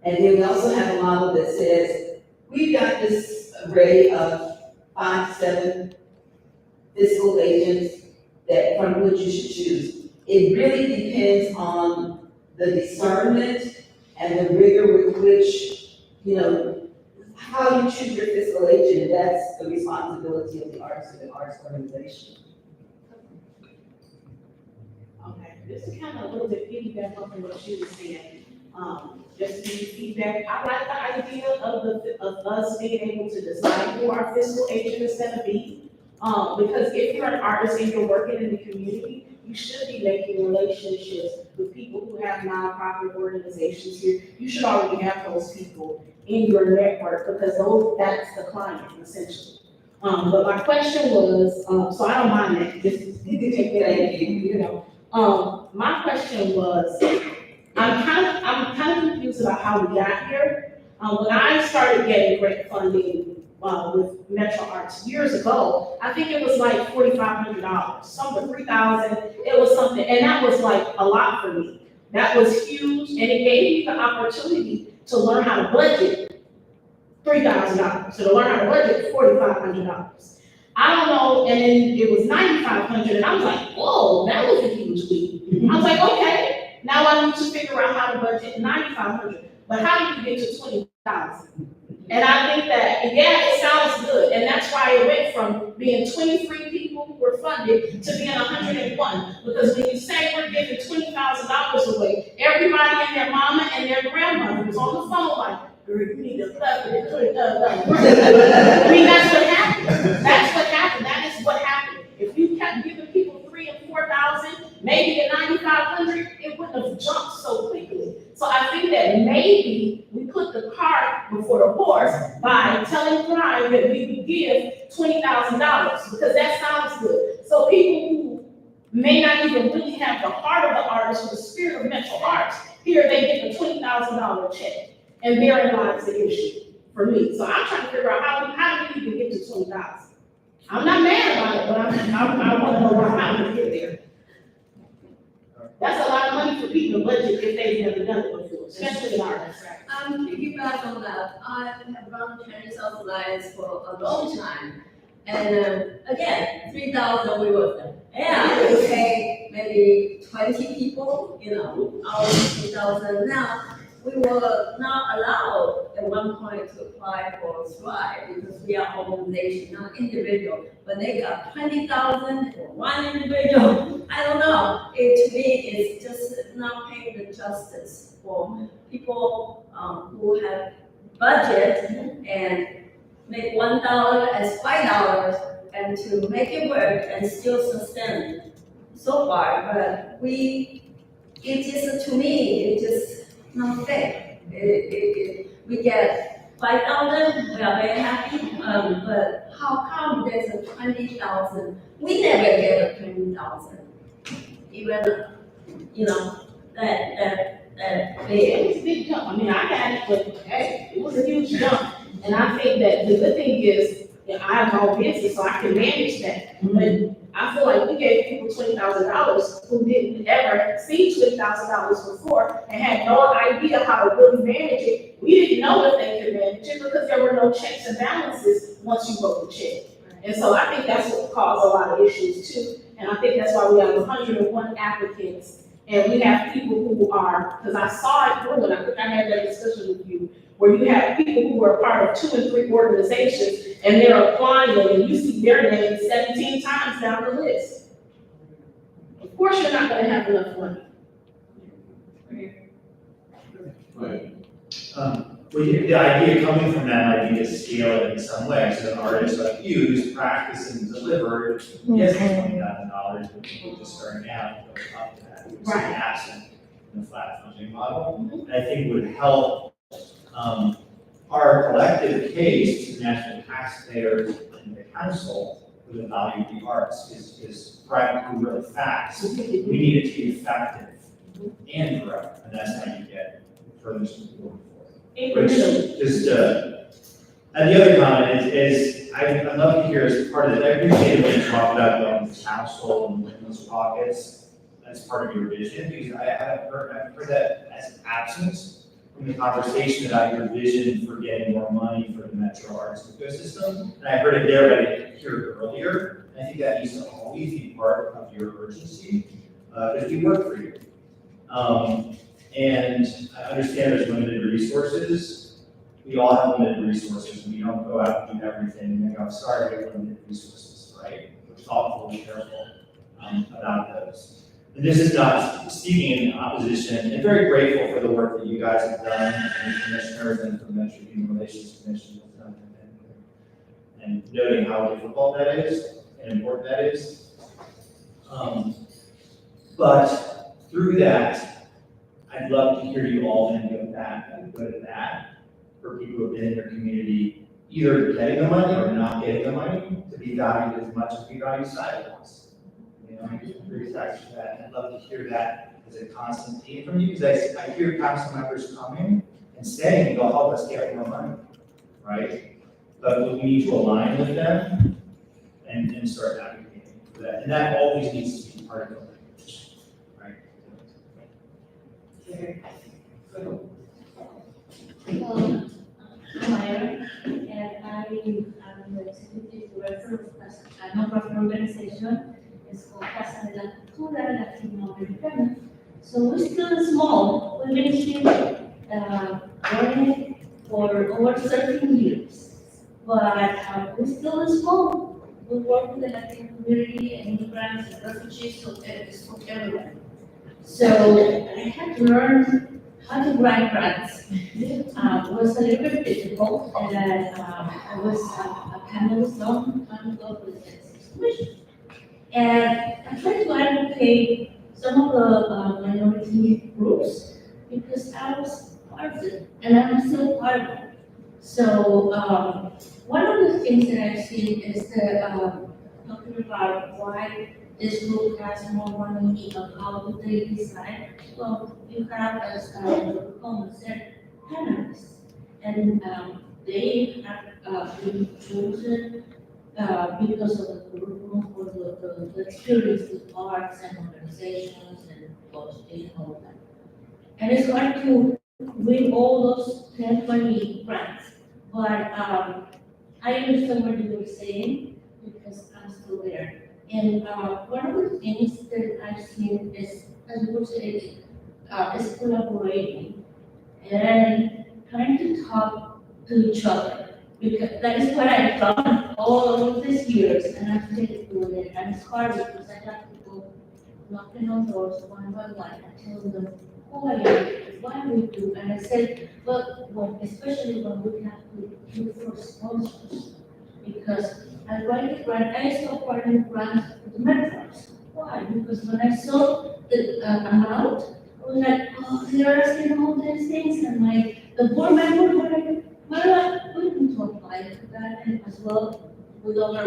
Speaker 3: And then we also have a model that says, we've got this array of 5 to 7 fiscal agents. that from which you should choose. It really depends on the discernment and the rigor with which, how you choose your fiscal agent. That's the responsibility of the artist and the arts organization.
Speaker 6: Okay, this is kind of a little bit piggyback off of what she was saying. Just to give you feedback, I like the idea of us being able to decide who our fiscal agent is gonna be. Because if you're an artist and you're working in the community, you should be making relationships with people who have nonprofit organizations here. You should already have those people in your network because that's the client essentially. But my question was, so I don't mind that, just take that, my question was, I'm kind of confused about how we got here. When I started getting grant funding with Metro Arts years ago, I think it was like $4,500, somewhere $3,000. It was something, and that was like a lot for me. That was huge, and it gave me the opportunity to learn how to budget $3,000. So to learn how to budget $4,500. I don't know, and then it was $9,500, and I was like, whoa, that was a huge leap. I was like, okay, now I need to figure out how to budget $9,500, but how do you get to $20,000? And I think that, yeah, it sounds good, and that's why it went from being 23 people who were funded to being 101. Because when you say we're giving $20,000 away, everybody and their mama and their grandmother was on the phone like, girl, you need to clap for this $20,000. I mean, that's what happened. That's what happened. That is what happened. If you kept giving people $3,000 and $4,000, maybe at $9,500, it wouldn't have jumped so quickly. So I think that maybe we put the cart before the horse by telling Thrive that we would give $20,000 because that sounds good. So people who may not even really have the heart of the artist or the spirit of Metro Arts, here they get a $20,000 check, and therein lies the issue for me. So I'm trying to figure out how do we even get to $20,000? I'm not mad about it, but I want to know how to get there. That's a lot of money for people to budget if they've never done it before, especially in artists.
Speaker 8: Piggyback on that, I have run Chinese House Alliance for a long time. And again, 3,000 we were, yeah, we pay maybe 20 people, our 3,000 now. We were not allowed at one point to apply for Thrive because we are organization, not individual. But they got 20,000 for one individual. I don't know. It to me is just not paying the justice for people who have budget and make $1 as $5 and to make it work and still sustain so far. But it is to me, it is not fair. We get 5,000, we are very happy, but how come there's a 20,000? We never get a 20,000. Even, that big.
Speaker 6: It was a big jump. I mean, I had it, but hey, it was a huge jump. And I think that the good thing is, I have my own business, so I can manage that. But I feel like we gave people $20,000 who didn't ever see $20,000 before and had no idea how to really manage it. We didn't know if they could manage it because there were no checks and balances once you wrote the check. And so I think that's what caused a lot of issues too. And I think that's why we have 101 applicants. And we have people who are, because I saw it through, and I think I had that discussion with you, where you have people who are part of 2 and 3 organizations, and they're applying, and you see their name 17 times down the list. Of course, you're not gonna have enough money.
Speaker 9: Well, the idea coming from that might be to scale it in some way, so an artist like you who's practiced and delivered, yes, $20,000, but people just starting out, goes up to that. It's
Speaker 6: Right.
Speaker 9: absent in the flat funding model. And I think would help our collective case to the national taxpayers and the council for the value of the arts is practically really fast. We need it to be effective and grow, and that's how you get further support for it. Which just, and the other comment is I'd love to hear as part of it, I appreciate when you talk about going to council and in those pockets as part of your vision, because I've heard that as absence in the conversation about your vision for getting more money for the Metro Arts ecosystem. And I heard it there, but I didn't hear it earlier. I think that needs to always be part of your urgency, because we work for you. And I understand there's limited resources. We all have limited resources. We don't go out and do everything and then go, sorry, we have limited resources, right? We're thoughtful and careful about those. And this is not speaking in opposition, and very grateful for the work that you guys have done, and the commissioners and the Metro Human Relations Commission have done, and noting how difficult that is and important that is. But through that, I'd love to hear you all then go back and go to that for people who have been in your community, either getting the money or not getting the money, to be valued as much as we value sidewalks. You know, just brings back to that. I'd love to hear that as a constant theme from you, because I hear council members coming and saying, they'll help us get more money, right? But we need to align with them and start advocating for that. And that always needs to be part of the language, right?
Speaker 10: I'm Myra, and I'm the executive director of a nonprofit organization. It's called Casa de la Cultura Latinoamericana. So we're still small. We've been here running for over 13 years, but we're still small. We work with the Latino community and immigrants and refugees, so it's for everyone. So I had to learn how to write grants. It was a little bit difficult, and I was a panelist long time ago with the Commission. And I tried to advocate some of the minority groups because I was part of it, and I'm still part of it. So one of the things that I've seen is that talking about why this group has more money and how do they decide. Well, you have, as the proponent said, panelists, and they have been chosen because of the curriculum or the experience with arts and organizations and education and all that. And it's hard to win all those 10, 20 grants, but I understand what you were saying because I'm still there. And one of the things that I've seen is, as you were saying, is collaborating and trying to talk to each other. Because that is what I've done all of these years, and I'm still doing it. And it's hard because I have people knocking on doors one by one and telling them who I am, what we do. And I said, well, especially when we have to look for sponsors, because I write the grant, I stopped writing grants for the Metros. Why? Because when I saw the amount, I was like, oh, they're asking all these things, and the board members were like, well, we need to apply for that, and as well with other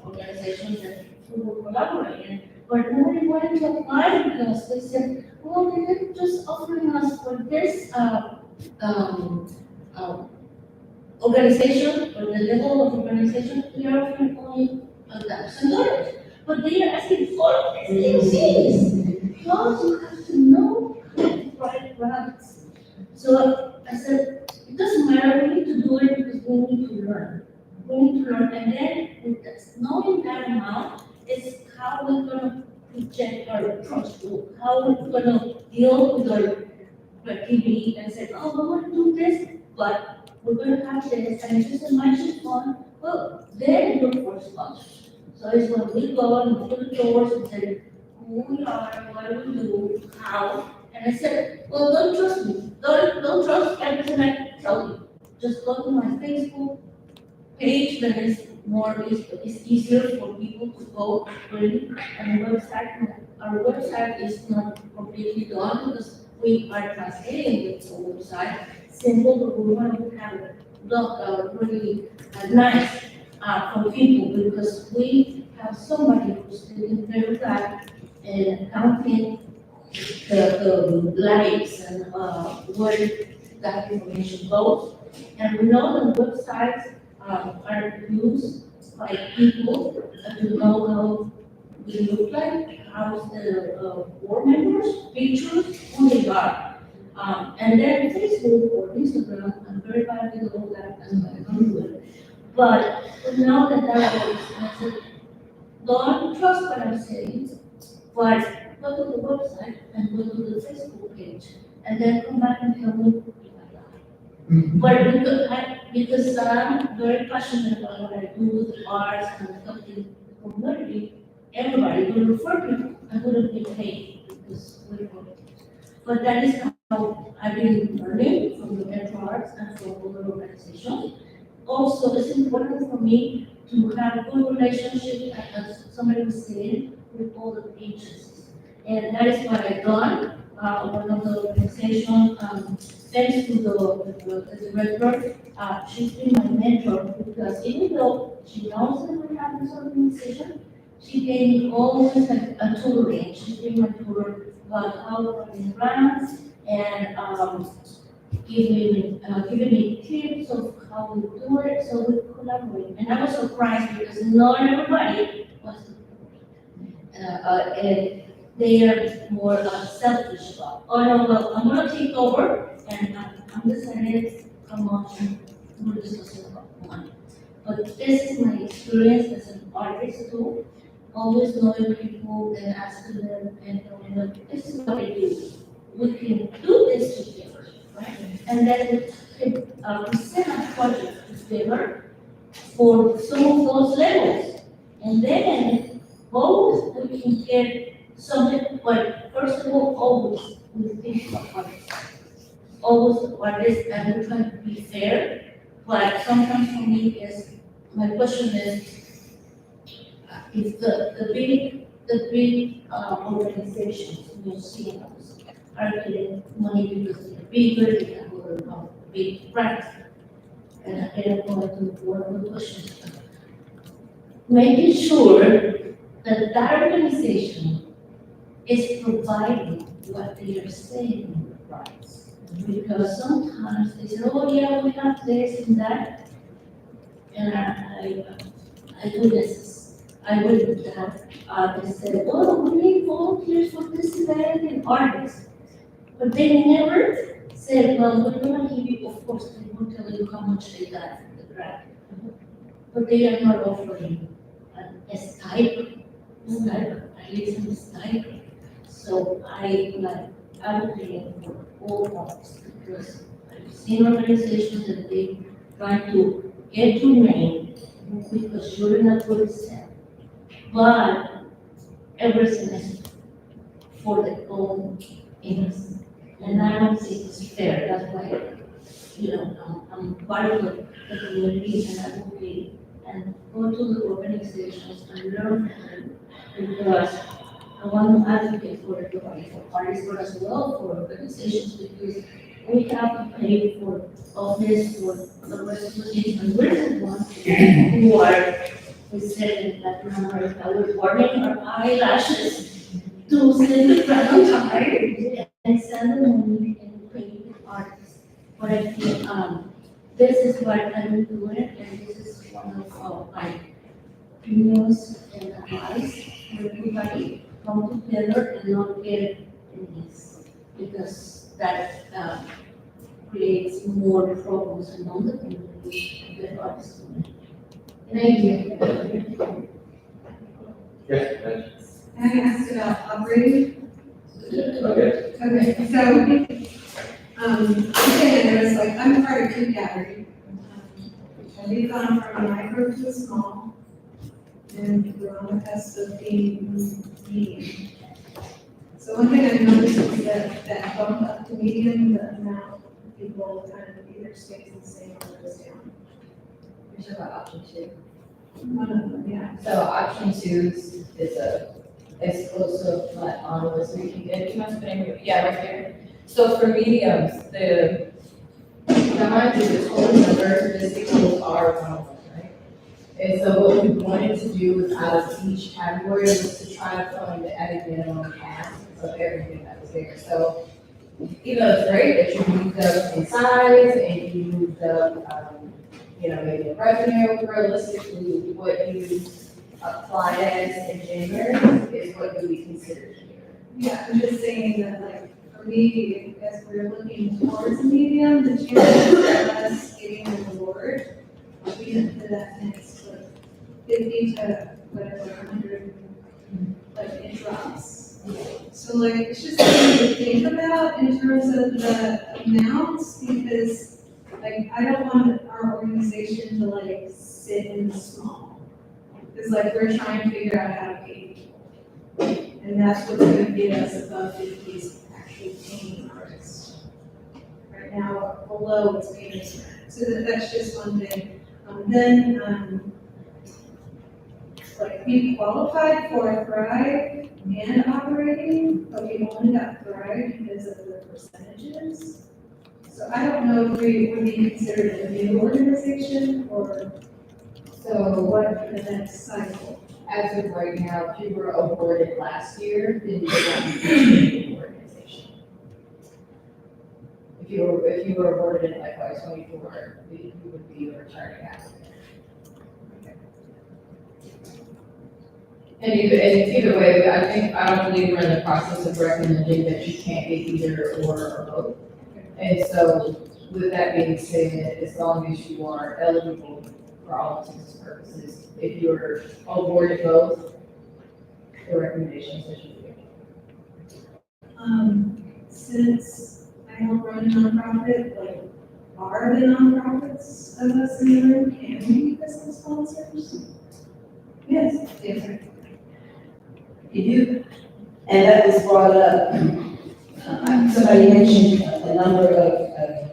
Speaker 10: organizations that we were collaborating. But nobody wanted to apply because they said, well, they're just offering us for this organization, or the level of organization, we are offering only $1,000. But they are asking for things. Plus, you have to know how to write grants. So I said, it doesn't matter, we need to do it because we need to learn. We need to learn, and then with knowing that amount is how we're gonna project our approach to, how we're gonna deal with our activity and say, oh, we want to do this, but we're gonna have this, and it's just a magic fund. Well, then look for sponsors. So it's when we go and open the doors and say, who we are, what do we do, how. And I said, well, don't trust me. Don't trust everything I tell you. Just go to my Facebook page, that is it's easier for people to go and and our website is not completely done because we are translating the website. Simple, but we want to have it look really nice for people because we have somebody who's taking care of that and counting the likes and where that information goes. And we know the websites are used by people to know how we look like, how's the board members, pictures, who they are. And then Facebook or Instagram, I'm very bad with all that, and I don't do it. But now that that works, I said, don't trust what I'm saying, but go to the website and go to the Facebook page, and then come back and tell me if I lie. But because I'm very passionate about what I do with the arts and helping the community, everybody will refer people, I wouldn't be paid because we're volunteers. But that is how I've been learning from the Metro Arts and from other organizations. Also, it's important for me to have a good relationship, as somebody was saying, with all the agencies. And that is what I've done. One of the organizations, thanks to the director, she's been my mentor, because even though she knows that we have this organization, she gave me always a tutoring. She's been my tutor about how to run grants and giving me tips of how we do it, so we collaborate. And I was surprised because not everybody was and they are more selfish about, oh no, well, I'm gonna take over and I'm decided how much we're discussing about money. But this is my experience as an artist too, always knowing people and asking them and telling them, this is what I do. We can do this together, right? And then we can present a project together for some of those levels. And then both we can get something, but first of all, always we think about artists. Always artists, and we try to be fair, but sometimes for me is, my question is, if the big organizations, museums, are getting money because they're bigger, they have a big grant. And I don't know one of the questions. Making sure that that organization is providing what they are saying in the price. Because sometimes they say, oh yeah, we have this and that. And I do this. I would they said, oh, we need volunteers for this event and artists. But they never said, well, we're gonna give you, of course, they won't tell you how much they got from the grant. But they are not offering a stipend, at least in the stipend. So I'm advocating for all artists, because I've seen organizations that they try to get your name because you're in a good set. But everything is for their own interest. And I don't think it's fair. That's why, I'm part of the community and advocate and go to the organizations and learn from them, because I want to advocate for everybody, for artists, but as well for organizations, because we have to pay for all this for the rest of the things. And we're the ones who are, we said in Latin America, we're warming our eyelashes to send the grant on time and send the money and pay the artists. But I think this is what I'm doing, and this is one of my opinions and advice for everybody. Come together and not get in this, because that creates more problems among the community than artists. Thank you.
Speaker 1: Yeah,
Speaker 7: I asked about operating.
Speaker 1: okay.
Speaker 7: Okay, so, again, I was like, I'm part of Tree Gallery. And we've gone from a micro to a small, and we're on the cusp of being medium. So one thing I've noticed is that bump up to medium, the amount of people kind of either stays the same or goes down.
Speaker 4: You're talking about option two.
Speaker 7: One of them, yeah.
Speaker 4: So option two is a exclusive, like, on list we can get, you must have been, yeah, right there. So for mediums, the mind you, the total number of vehicles are one of them, right? And so what we wanted to do was out of each category was to try to find the added minimum half of everything that was there. So even though it's great that you moved up in size and you moved up, maybe in revenue, realistically, what you apply as in gender is what do we consider here?
Speaker 7: Yeah, I'm just saying that, like, for
Speaker 10: me, as we're looking towards the medium, the chances of us getting an award, we can put that next, like, 50 to whatever, 100, like, it drops. So like, it's just something to think about in terms of the amounts, because like, I don't want our organization to like sit in the small. It's like, we're trying to figure out how to pay people. And that's what's gonna get us above 50 is actually paying artists. Right now, below it's payments. So that's just one thing. Like, we qualified for Thrive and operating, but we only got Thrive because of the percentages. So I don't know if we would be considered a new organization or, so what the next cycle?
Speaker 4: As of right now, if you were awarded last year, then you would be a new organization. If you were awarded in FY '24, you would be a returning applicant. And either way, I don't believe we're in the process of recommending that you can't get either or both. And so with that being said, as long as you are eligible for all intents and purposes, if you're awarded both, the recommendations that you make.
Speaker 10: Since I help run a nonprofit, like, are the nonprofits of us in the room, can we be business sponsors? Yes, yes.
Speaker 3: You do. And that was brought up, somebody mentioned a number of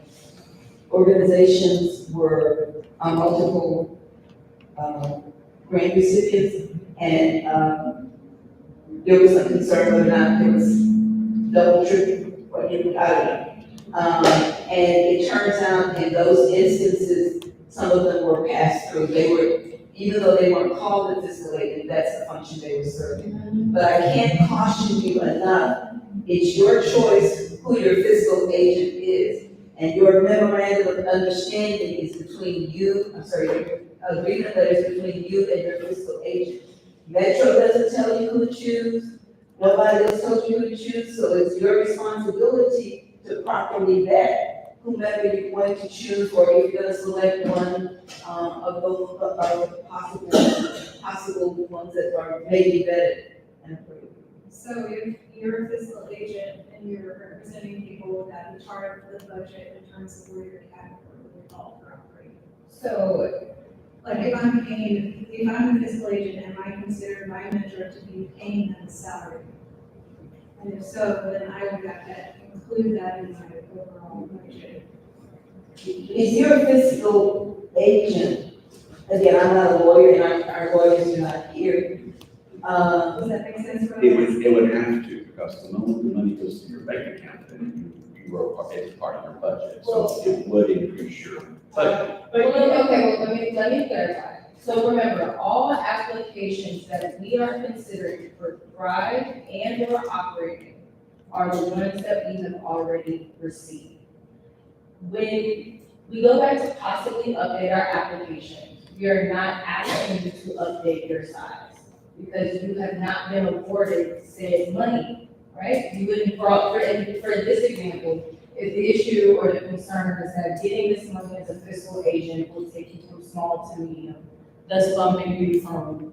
Speaker 3: organizations were on multiple grant recipients, and there was some concern whether or not there was double, triple, or even, I don't know. And it turns out in those instances, some of them were passed through. They were, even though they weren't called a fiscal agent, that's the function they were serving. But I can't caution you enough, it's your choice who your fiscal agent is. And your memorandum of understanding is between you, your agreement letters between you and your fiscal agent. Metro doesn't tell you who to choose, nobody else tells you who to choose, so it's your responsibility to properly vet whomever you're going to choose, or if you're gonna select one of those possible ones that are maybe vetted and approved.
Speaker 10: So if you're a fiscal agent and you're representing people that are part of the budget in terms of where your category would fall for operating.
Speaker 4: So,
Speaker 10: Like, if I'm a fiscal agent, am I considered by Metro to be paying them salary? And if so, then I would have to include that in my overall budget.
Speaker 3: If you're a fiscal agent, again, I'm not a lawyer and our lawyers are not here.
Speaker 10: Does that make sense for
Speaker 5: It would have to, because the moment the money goes to your bank account, then you were, it's part of your budget, so it would increase your budget.
Speaker 4: let me clarify. So remember, all applications that we are considering for Thrive and or operating are the ones that we have already received. When we go back to possibly update our application, we are not asking you to update your size because you have not been awarded said money, right? You wouldn't, for this example, if the issue or the concern is that getting this money as a fiscal agent will take you from small to medium, thus bumping you from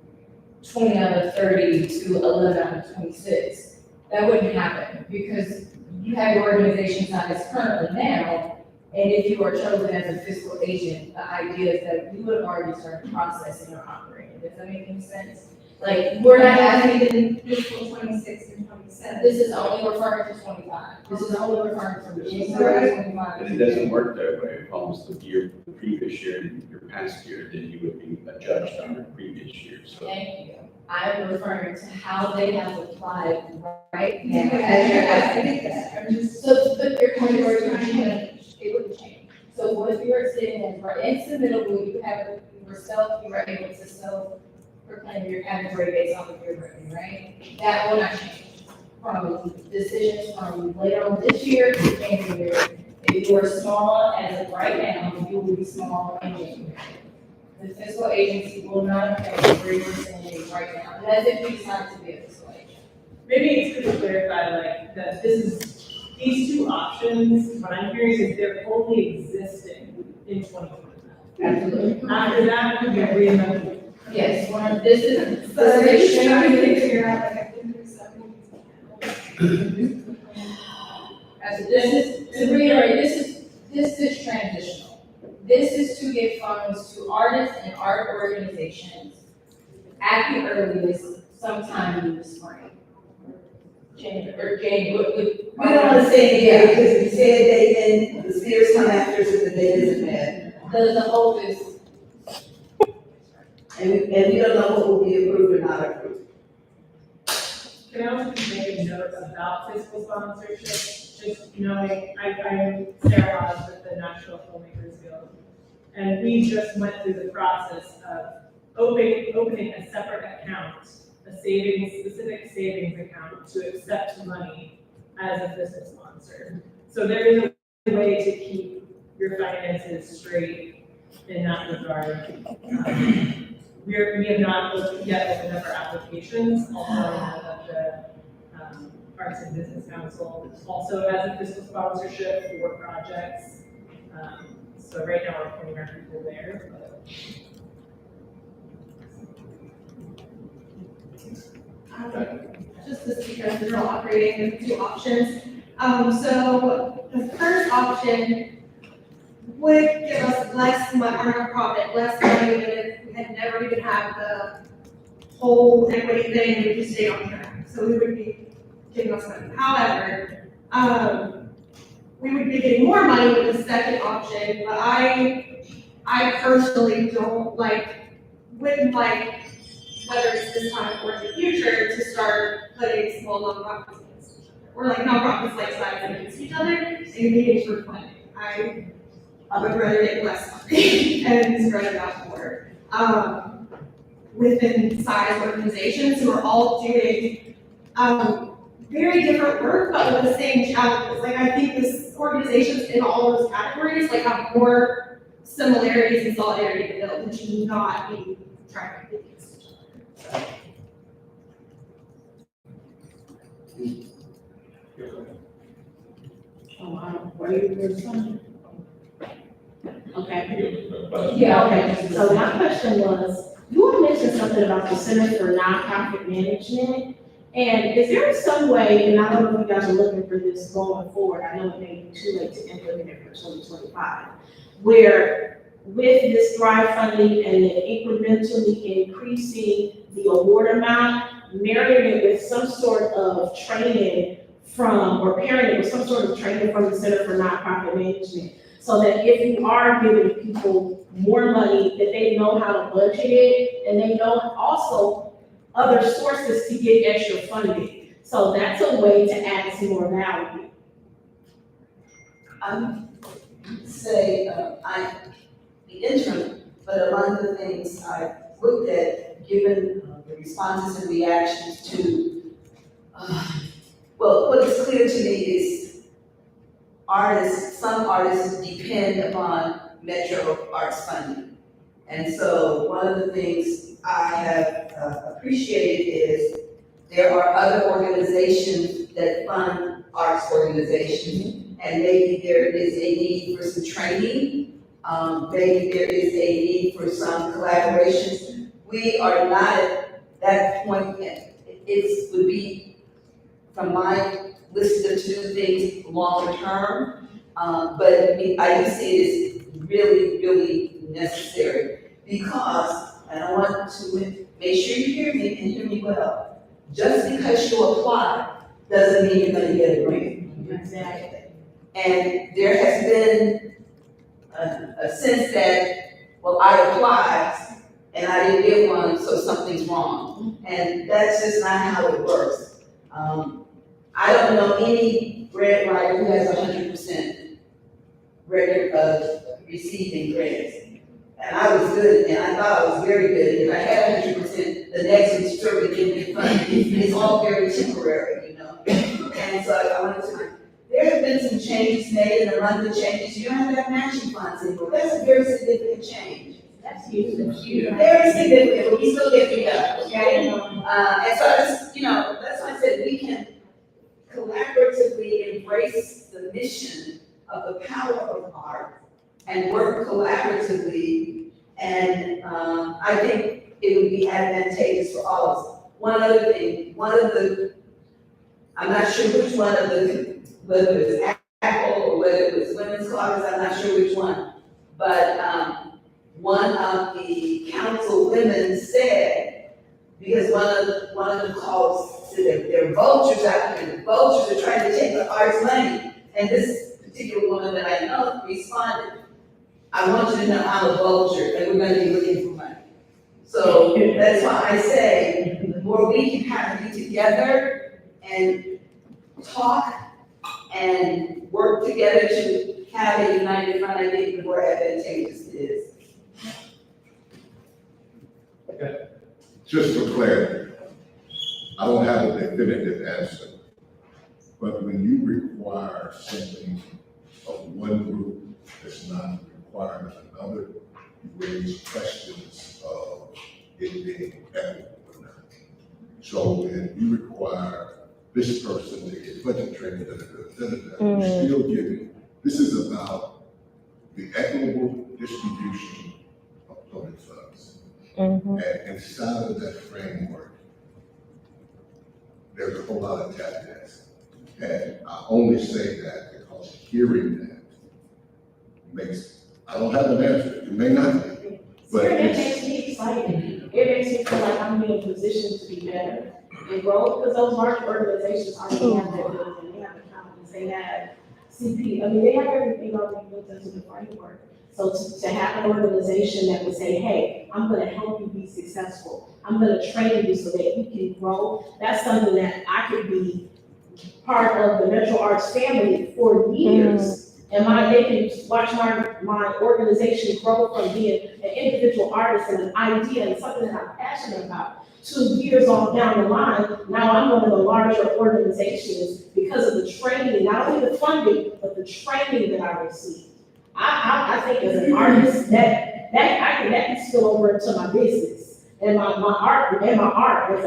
Speaker 4: 20 out of 30 to 11 out of 26. That wouldn't happen because you have your organization size currently now, and if you are chosen as a fiscal agent, the idea is that you would have already started processing or operating. Does that make any sense? Like, we're not asking,
Speaker 10: in fiscal 26 and 27.
Speaker 4: this is only referring to 25. This is only referring to January 25.
Speaker 5: And it doesn't work that way. If almost the year, the previous year, and your past year, then you would be judged on the previous year, so.
Speaker 4: Thank you. I'm referring to how they have applied right now.
Speaker 10: I think that, I'm just.
Speaker 4: So, but your point is change, it would change. So what if you're sitting in, in submittable, you have yourself, you were able to self-proclaim your category based off of your revenue, right? That will not change. From decisions from later on this year to January, if you are small as of right now, you will be small in January. The fiscal agency will not affect where you're standing right now, unless if you decide to be a fiscal agent.
Speaker 11: Maybe it's good to clarify, like, that this is these two options, what I'm hearing is they're only existing in 2025.
Speaker 6: Absolutely.
Speaker 11: After that, we can reinvent.
Speaker 4: Yes, this is,
Speaker 7: So they're just trying to figure out like a 50
Speaker 4: as this is, to reiterate, this is transitional. This is to give funds to artists and art organizations at the earliest sometime in the spring. January,
Speaker 3: We don't wanna say a date, because if you say a date, then the spirits come after us and the date isn't met.
Speaker 4: the hope is,
Speaker 3: And we don't know what will be approved or not approved.
Speaker 11: Can I also just make a note about fiscal sponsorship, just knowing, I'm Sarah Oz with the National Filmmakers Guild. And we just went through the process of opening a separate account, a specific savings account to accept money as a fiscal sponsor. So there is a way to keep your finances straight in that regard. We have not yet opened up our applications, also I know that the Arts and Business Council also has a fiscal sponsorship for projects. So right now we're putting our people there, but.
Speaker 7: just this because they're all operating with two options. So the first option would give us less money, our nonprofit, less money than if we had never even had the whole equity thing, we just stayed on track. So we would be giving us money. However, we would be getting more money with the second option, but I personally wouldn't like, whether it's this time or in the future, to start putting small nonprofits against each other. Or like nonprofits like sides against each other, and competing for funding. I would rather get less money and spread it out more. Within size organizations who are all doing very different work, but with the same challenges. Like I think this organizations in all those categories have more similarities and solidarity to build, which should not be trying to compete against each other.
Speaker 6: Oh, wow, where you were from? Okay.
Speaker 4: yeah,
Speaker 6: Okay, so my question was, you all mentioned something about the Center for Nonprofit Management. And is there some way, and I don't know if you guys are looking for this going forward, I know it may be too late to implement it for 2025, where with this Thrive funding and then incrementally increasing the award amount, marrying it with some sort of training from, or pairing it with some sort of training from the Center for Nonprofit Management, so that if you are giving people more money, that they know how to budget it, and they know also other sources to get extra funding. So that's a way to add some more value.
Speaker 3: I'm the interim, but among the things I looked at, given the responses and reactions to, well, what is clear to me is some artists depend upon Metro Arts funding. And so one of the things I have appreciated is there are other organizations that fund arts organizations, and maybe there is a need for some training, maybe there is a need for some collaborations. We are not at that point yet. It would be, from my list of to-do things, long term, but I do see it as really, really necessary, because, and I want to make sure you hear me and hear me well, just because you apply doesn't mean you're gonna get a grant.
Speaker 6: Exactly.
Speaker 3: And there has been a sense that, well, I applied and I didn't get one, so something's wrong. And that's just not how it works. I don't know any grant writer who has 100% record of receiving grants. And I was good, and I thought I was very good. If I had 100%, the next one surely didn't get funded. It's all very temporary, you know? And so I wanted to, there have been some changes made, and among the changes, you don't have to have matching funds anymore. That's a very significant change.
Speaker 6: That's huge.
Speaker 3: Very significant, but we still get beat up, okay? And so I just, that's why I said we can collaboratively embrace and work collaboratively. And, I think it would be advantageous for all of us. One other thing, I'm not sure which one of the, whether it was Apple or whether it was Women's Caucus, I'm not sure which one. But, one of the council women said, because one of them calls, said they're vultures out here, the vultures are trying to take the arts money. And this particular woman that I know responded, I want you to know I'm a vulture and we're gonna be looking for money. So that's why I say, the more we can kind of be together and talk and work together to have a united front, I think the more advantageous it is.
Speaker 12: Just for clarity, I don't have a definitive answer, but when you require something of one group that's not required of another, you raise questions of it being equitable or not. So when you require this person to get budget training, you're still giving, this is about the equitable distribution of public funds. And inside of that framework, there's a whole lot of tap dance. And I only say that because hearing that makes, I don't have an answer, it may not be, but
Speaker 6: It
Speaker 12: it's,
Speaker 6: makes me excited. It makes me feel like I'm in a position to be better and grow, because those large organizations already have that building, they have accountants, they have CP, I mean, they have everything already built into the framework. So to have an organization that would say, hey, I'm gonna help you be successful, I'm gonna train you so that you can grow, that's something that I could be part of the Metro Arts family for years. And they can watch my organization grow from being an individual artist and an idea and something that I'm passionate about. 2 years on down the line, now I'm one of the larger organizations because of the training, not only the funding, but the training that I received. I think as an artist, that can spill over into my business and my art, as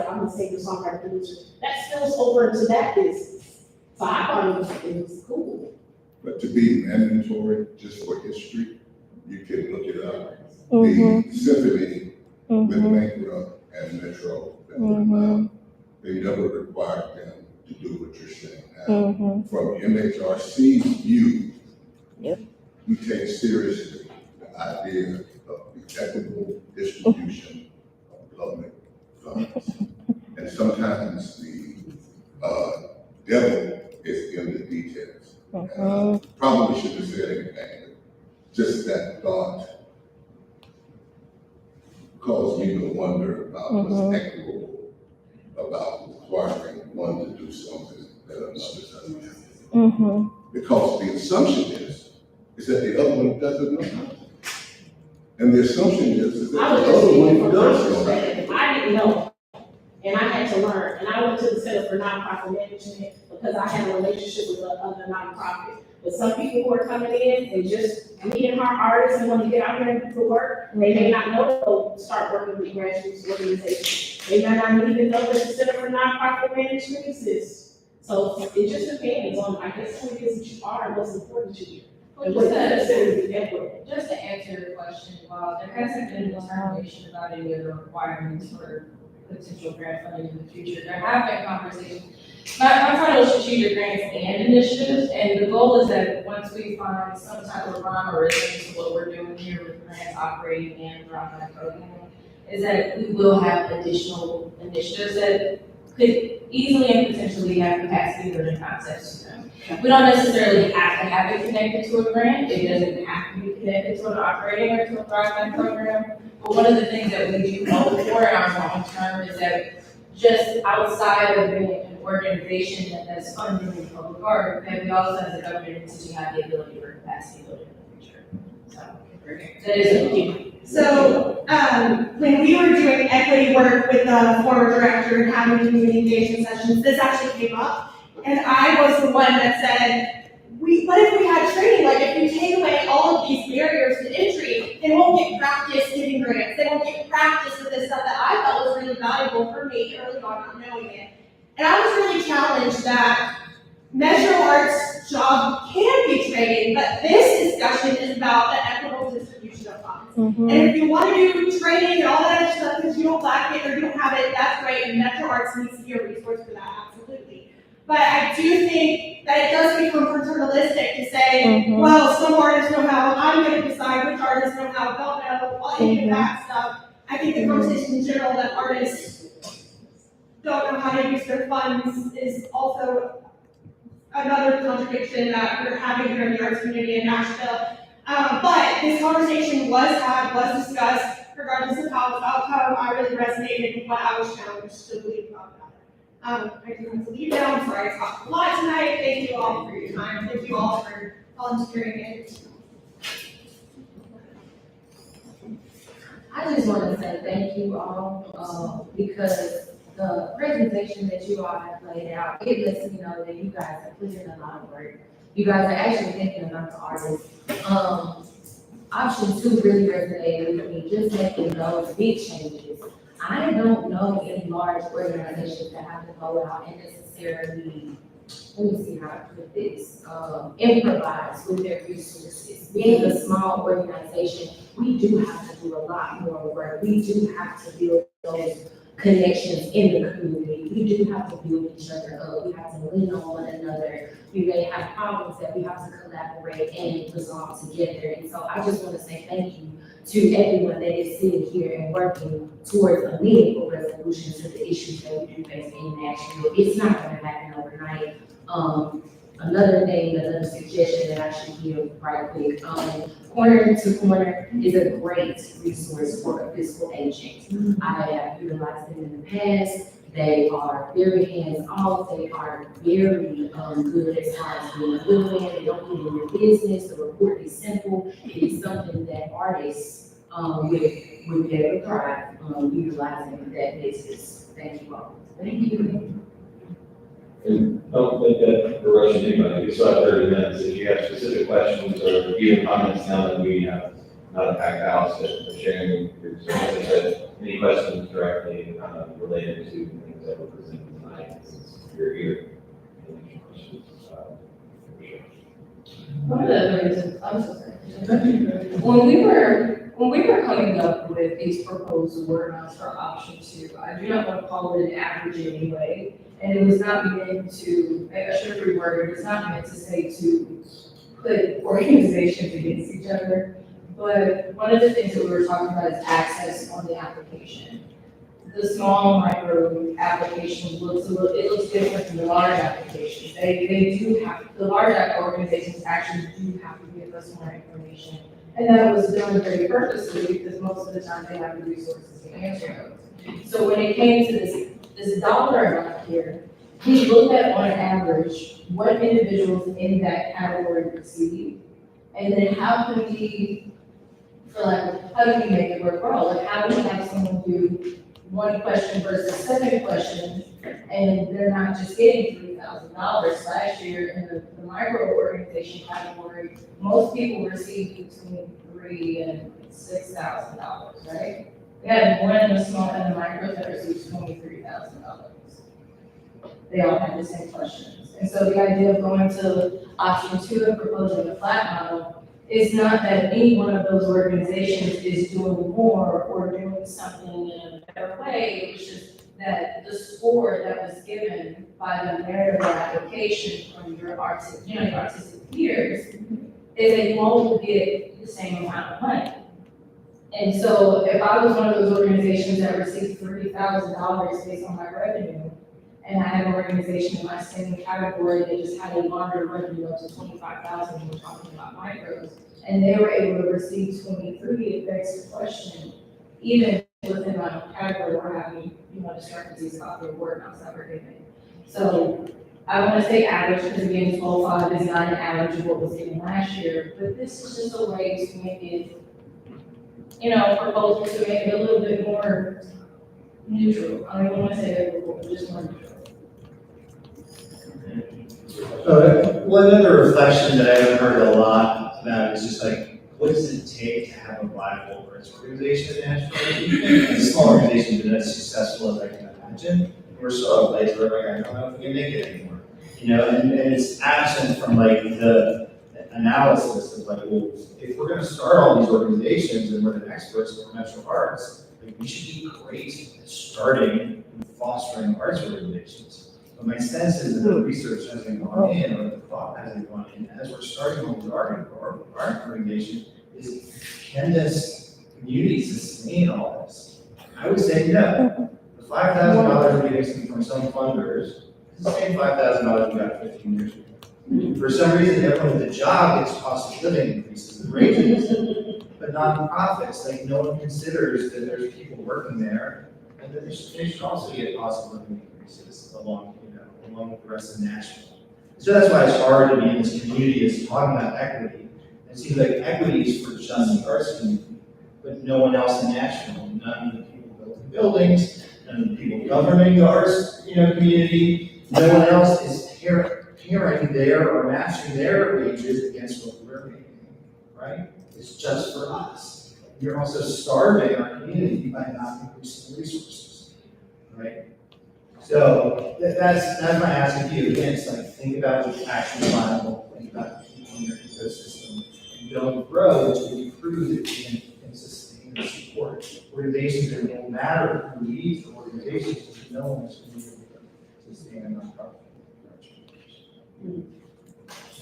Speaker 6: I'm a singer-songwriter producer, that spills over into that business. So I thought it was cool.
Speaker 12: but to be mandatory just for history, you can look it up. The symphony with Bankrupt and Metro, they never required them to do what you're saying now. From MHRC's view, we take seriously the idea of the equitable distribution of public funds. And sometimes the devil is in the details. And I probably shouldn't have said anything, but just that thought caused me to wonder about what's equitable about requiring one to do something that another doesn't have to do. Because the assumption is that the other one doesn't know how to. And the assumption is that
Speaker 6: I was
Speaker 12: the
Speaker 6: just
Speaker 12: other
Speaker 6: speaking
Speaker 12: one
Speaker 6: from my
Speaker 12: does know how to.
Speaker 6: perspective. I didn't know, and I had to learn. And I went to the Center for Nonprofit Management because I had a relationship with other nonprofits. But some people who are coming in and just meeting our artists and want to get out here and do the work, they may not know to start working with grassroots organizations. They may not even know that the Center for Nonprofit Management exists. So it just depends on, I guess, who it is that you are and what's important to you. And what that considered to be equitable.
Speaker 4: Just to answer your question, while there hasn't been a determination about any of the requirements for potential grant funding in the future, there have been conversations. My title is strategic grants and initiatives, and the goal is that once we find some type of rhyme or rhythm to what we're doing here with grants operating and drawback program, is that we will have additional initiatives that could easily and potentially have capacity building concepts to them. We don't necessarily have to have it connected to a grant. It doesn't have to be connected to an operating or to a broadband program. But one of the things that we do hope for in our long term is that just outside of being an organization that's funding the public art, that we also as a government entity have the ability for capacity building in the future. So that is a key.
Speaker 7: So, when we were doing equity work with the former director and having community engagement sessions, this actually came up. And I was the one that said, what if we had training? Like, if you take away all of these barriers to entry, they won't get practice giving grants. They won't get practice with this stuff that I felt was really valuable for me early on, not knowing it. And I was really challenged that Metro Arts' job can be training, but this discussion is about the equitable distribution of funds. And if you want to do training and all that other stuff because you don't lack it or you don't have it, that's great, and Metro Arts needs to be a resource for that, absolutely. But I do think that it does become paternalistic to say, well, some artists know how, I'm going to decide which artists know how, don't know, all any of that stuff. I think the conversation in general that artists don't know how to use their funds is also another contradiction that we're having here in the arts community in Nashville. But this conversation was had, was discussed, regardless of how the outcome, I really resonated with what I was challenged to believe about that. I do have to leave now, I'm sorry I talked a lot tonight, thank you all for your time, thank you all for volunteering it.
Speaker 4: I just want to say thank you all, because the presentation that you all have laid out, it lets me know that you guys are putting in a lot of work. You guys are actually thinking about the artists. Option 2 really resonated with me, just making those big changes. I don't know any large organizations that have to go out and necessarily, let me see how to put this, improvise with their resources. Being a small organization, we do have to do a lot more work. We do have to build those connections in the community. We do have to build each other up. We have to lean on one another. We may have problems that we have to collaborate and resolve together. And so I just want to say thank you to everyone that is sitting here and working towards a meaningful resolution to the issues that we do face in Nashville. It's not going to happen overnight. Another suggestion that I should give right quick, Corner to Corner is a great resource for a fiscal agent. I have utilized them in the past. They are very hands-off. They are very good as far as being a good man. They don't get in your business. The report is simple. It is something that artists would be able to thrive utilizing that basis. Thank you all. Thank you.
Speaker 1: And don't think that we're rushing anybody, we still have 30 minutes, if you have specific questions or even comments now that we have not a packed house that sharing your services, but any questions directly related to things that were presented tonight, since you're here. Any questions? For sure.
Speaker 4: One of the reasons, I'm so sorry. When we were coming up with these proposed word amounts for option 2, I do not want to call it an average anyway. And it was not meant to, I should have reworded, it was not meant to say to put organizations against each other. But one of the things that we were talking about is access on the application. The small micro application looks different from the large applications. They do have, the large organizations actually do have to give us more information. And that was done very purposely because most of the time they have the resources to answer those. So when it came to this dollar amount here, we looked at on average what individuals in that category receive, and then how can we, how do we make it work well? Like how do we have someone do one question versus 7 questions, and they're not just getting $3,000. Last year in the micro organization category, most people received between $3,000 and $6,000, right? We had one in the small and the micros that received $23,000. They all had the same questions. And so the idea of going to option 2 and proposing a flat model is not that any one of those organizations is doing more or doing something in a better way. It's just that the score that was given by the merit of our application from your artistic peers is that you all will get the same amount of money. And so if I was one of those organizations that received $30,000 based on my revenue, and I had an organization in my same category that just had a larger revenue up to $25,000, we're talking about micros, and they were able to receive 23, it begs the question, even within my category, we're having, discrepancies about the word amounts that we're giving. So I want to say average, because again, 12.5 is not an average of what was given last year, but this is just a way to make it, proposals to make it a little bit more neutral. I don't want to say equitable, but just more neutral.
Speaker 9: One other reflection that I haven't heard a lot about is just like, what does it take to have a viable arts organization in Nashville? Even a small organization, but as successful as I can imagine, we're so late, we're like, I don't know if we can make it anymore. and it's absent from like the analysis of like, well, if we're gonna start all these organizations and we're the experts in Metro Arts, like, we should be great at starting and fostering arts organizations. But my sense is that the research hasn't gone in, or the thought hasn't gone in, as we're starting all these art organizations, is can this community sustain all this? I would say no. The $5,000 we're getting from some funders is the same $5,000 we got 15 years ago. For some reason, everyone with a job gets cost of living increases and raises, but nonprofits, like, no one considers that there's people working there, and that they should also get cost of living increases along with the rest of Nashville. So that's why it's hard to be in this community, is talking about equity. It seems like equity is for just the arts community, but no one else in Nashville, none of the people building buildings, none of the people governing the arts, community, no one else is pairing their or matching their wages against what we're making, right? It's just for us. You're also starving our community by not increasing resources, right? So that's my ask of you. Again, it's like, think about what's actually viable, think about the people in your ecosystem, and build growth to be prove that you can sustain and support organizations that it won't matter who leads the organizations, because no one is going to be able to sustain a nonprofit.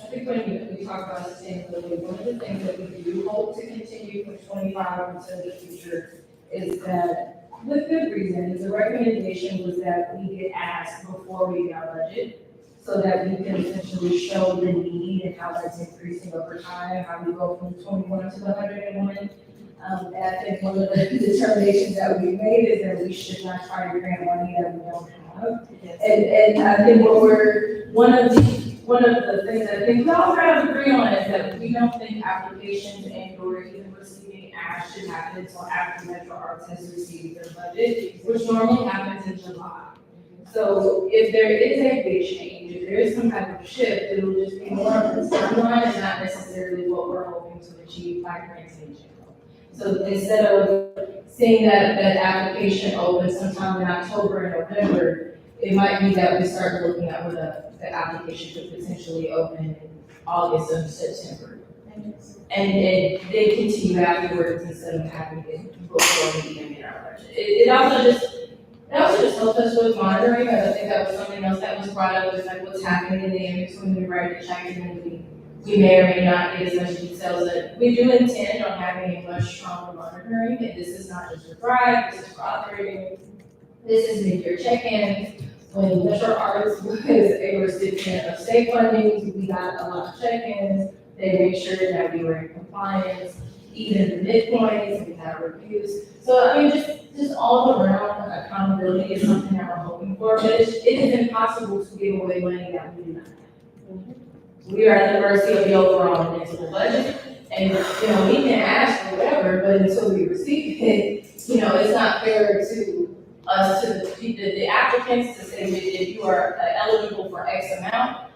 Speaker 4: I think when we talk about sustainability, one of the things that we do hope to continue from 25 into the future is that, with good reason, the recommendation was that we get asked before we get our budget, so that we can essentially show the need and how that's increasing over time, how we go from 21 to 101. And I think one of the determinations that we made is that we should not try to grant money that we don't have. And I think one of the things that I think we all kind of agree on is that we don't think applications and or even receiving ask should happen until after Metro Arts has received their budget, which normally happens in July. So if there is a big change, if there is some type of shift, it will just be more of a timeline and not necessarily what we're hoping to achieve by granting. So instead of seeing that application open sometime in October and November, it might be that we start looking at when the application could potentially open in August or September. And they continue afterwards instead of having it before we even get our budget. It also just helped us with monitoring, because I think that was something else that was brought up, is like what's happening in the in between we write the check and then we may or may not get as much details. That we do intend on having a much stronger monitoring, and this is not just for Thrive, this is for operating. This is mid-year check-in. When Metro Arts was a recipient of state funding, we got a lot of check-ins. They made sure that we were in compliance, even the midpoints, we had reviews. So I mean, just all around accountability is something that we're hoping for, but it is impossible to give away money that we do not have. We are at the mercy of the overall municipal budget, and we can ask for whatever, but until we receive it, it's not fair to us, to the applicants, to say that if you are eligible for X amount,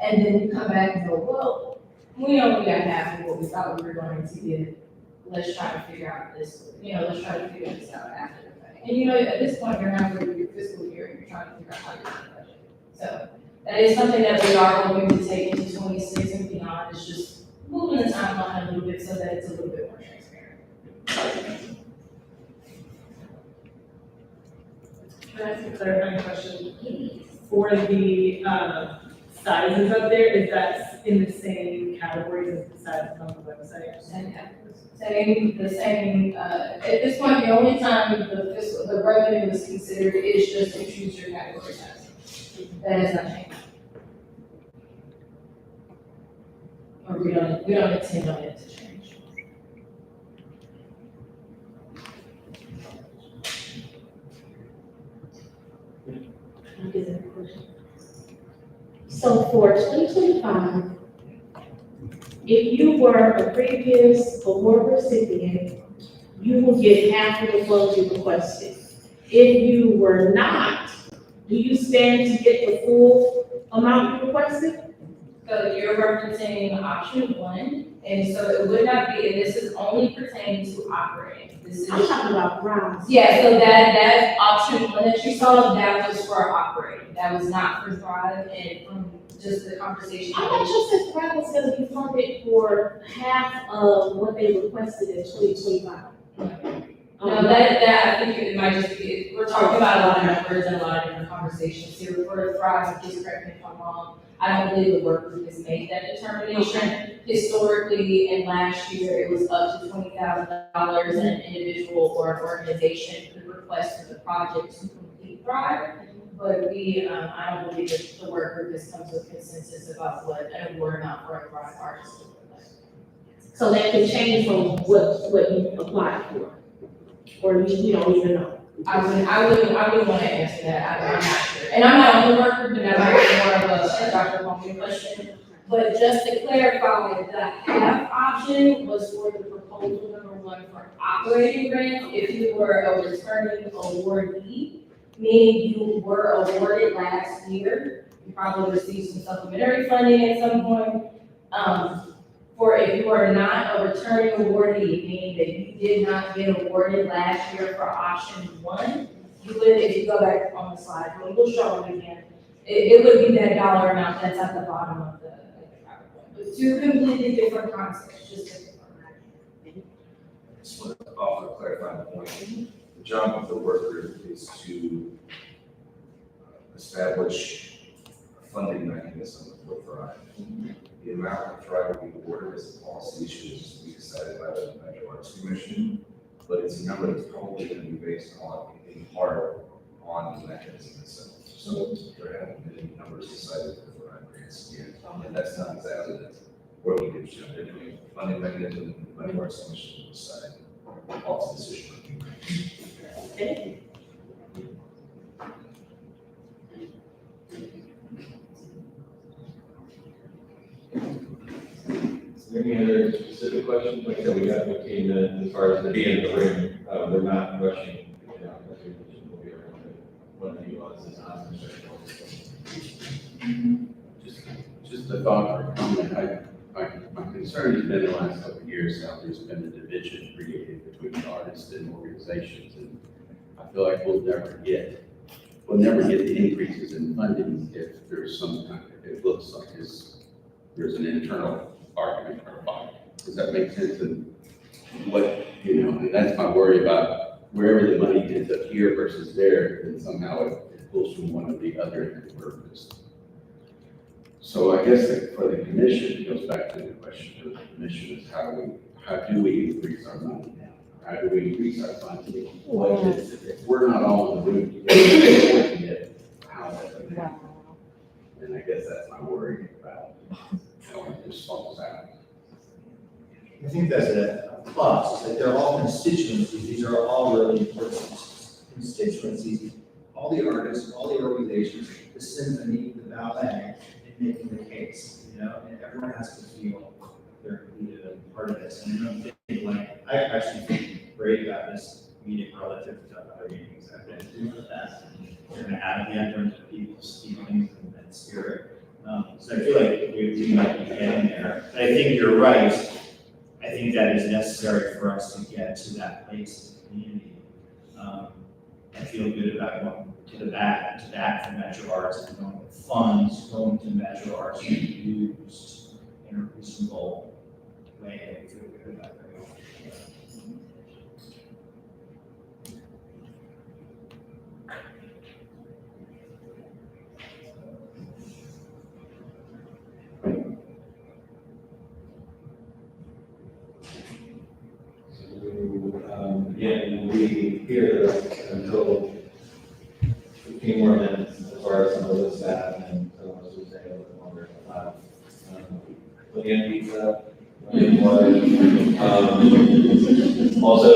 Speaker 4: and then you come back and go, well, we only got half of what we thought we were going to get. Let's try to figure out this, let's try to figure this out after the fact. And at this point, you're not going to your fiscal year, you're trying to figure out how you're going to budget. So that is something that we are hoping to take into 26 and beyond, is just moving the timeline a little bit so that it's a little bit more transparent.
Speaker 11: Can I ask a clarifying question? For the sizes up there, is that in the same categories as the sizes on the website?
Speaker 4: The same, at this point, the only time the revenue is considered is just to choose your category size. That has not changed. Or we don't intend on it to change.
Speaker 6: So for 2025, if you were a previous award recipient, you will get half of the funds you requested. If you were not, do you stand to get the full amount you requested?
Speaker 4: So you're referencing option 1, and so it would not be, and this is only pertaining to operating. This is.
Speaker 6: I'm talking about grants.
Speaker 4: Yeah, so that option 1 that you saw, that was for operating. That was not for Thrive, and from just the conversation.
Speaker 6: I thought you said Thrive was gonna be funded for half of what they requested in 2025.
Speaker 4: No, that, I think it might just be, we're talking about a lot of numbers and a lot of different conversations here. For Thrive, please correct me if I'm wrong, I don't believe the work group has made that determination. Historically, and last year, it was up to $20,000 and an individual or an organization could request for the project to complete Thrive. But we, I don't believe that the work group has come to a consensus about what an award amount for a Thrive artist would look like.
Speaker 6: So that can change from what you applied for, or you don't even know.
Speaker 4: I wouldn't want to answer that, I'm not sure. And I'm not on the work group, and that might be more of a Dr. Monkey question. But just to clarify, the half option was for the proposal number 1 for operating grants. If you were a returning awardee, meaning you were awarded last year, you probably received some supplementary funding at some point. For if you are not a returning awardee, meaning that you did not get awarded last year for option 1, you would, if you go back on the slide, we'll show it again. It would be that dollar amount that's at the bottom of the PowerPoint. But two completely different concepts, just to confirm.
Speaker 13: Just want to offer a clarifying point. The job of the work group is to establish a funding mechanism for Thrive. The amount of Thrive will be awarded as a policy issue is to be decided by the Metro Arts Commission, but it's a number that's probably going to be based on, in part, on the mechanism itself. So there haven't been any numbers decided for Thrive grants yet, and that's not exactly the working group. They're doing a funding mechanism, the Metro Arts Commission will decide the policy decision.
Speaker 1: Any other specific questions? Like I said, we got 15 minutes as far as the being in the room. We're not rushing. You know, we'll be around. One of you wants is not.
Speaker 5: Just a thought or comment. My concern has been the last couple of years how there's been a division created between artists and organizations. And I feel like we'll never get the increases in funding if there's some kind of, it looks like there's an internal argument or fight. Does that make sense? And what, and that's my worry about wherever the money ends up here versus there, and somehow it pulls from one or the other and it works. So I guess that for the commission, it goes back to the question of the commission is how do we increase our money now? How do we increase our funding? If we're not all in the room together, how does that happen? And I guess that's my worry about how it just falls out.
Speaker 9: I think that's a plus, is that they're all constituencies, these are all really important constituencies. All the artists, all the organizations, the symphony, the ballet, in making the case, and everyone has to feel they're included and part of this. And I don't think, I actually feel great about this meeting relative to other meetings I've been to, that we're gonna have the end of people's feelings and spirit. So I feel like we might be getting there. But I think you're right. I think that is necessary for us to get to that place in the community. I feel good about going to that for Metro Arts and going with funds, going to Metro Arts to be used in a reasonable way. I feel good about that.
Speaker 1: Again, we'll be here until 15 more minutes as far as some of the staff and so on, as we say, a little bit longer. Again, pizza, also,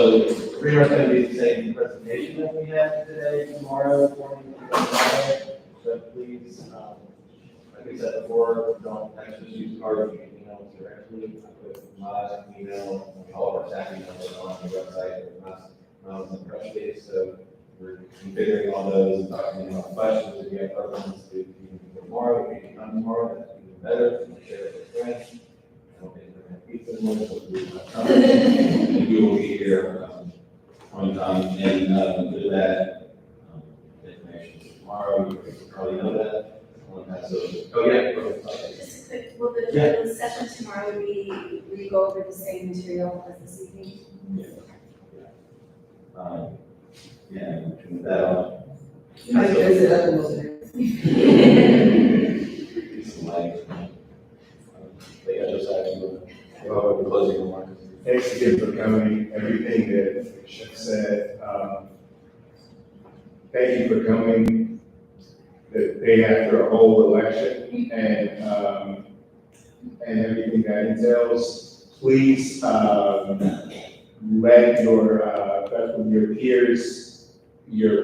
Speaker 1: pretty much going to be the same presentation that we had today, tomorrow, morning, so please, like I said before, don't actually use cards, you can email us directly. I put my email, all of our staff emails on the website, on the press release, so we're configuring all those, documenting all the questions. If you have other ones to do tomorrow, if you can come tomorrow, that's even better, and share it with friends. I don't think they're going to pizza anymore, so we will come. And we will be here on time, and with that information tomorrow, you probably know that. Someone has those. Oh, yeah. Go ahead.
Speaker 8: Just a quick, will
Speaker 1: Yeah.
Speaker 8: the session tomorrow be, will you go over the same material as this evening?
Speaker 1: Yeah, and with that,
Speaker 3: You might dress it up a little bit.
Speaker 1: some light. But yeah, just have closing remarks.
Speaker 2: Thanks again for coming, everything that Chef said. Thank you for coming the day after a whole election and everything that entails. Please, let your peers, your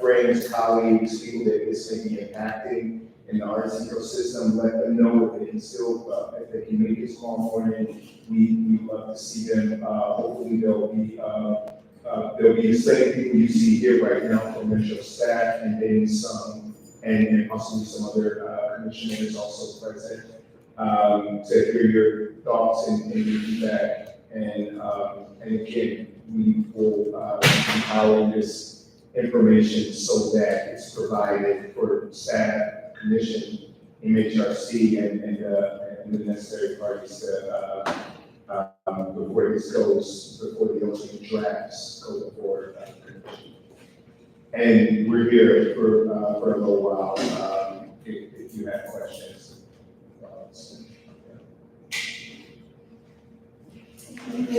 Speaker 2: friends, colleagues, people that this may be impacting in the arts ecosystem, let them know that they can still, if they can make it tomorrow morning, we love to see them. Hopefully they'll be the same people you see here right now from Metro staff and then some, and possibly some other commissioners also present, to hear your thoughts and your feedback. And again, we will compile this information so that it's provided for staff, commission, MHRC, and the necessary parties to, before this goes, before the ultimate drafts go before commission. And we're here for a little while, if you have questions.
Speaker 3: Thank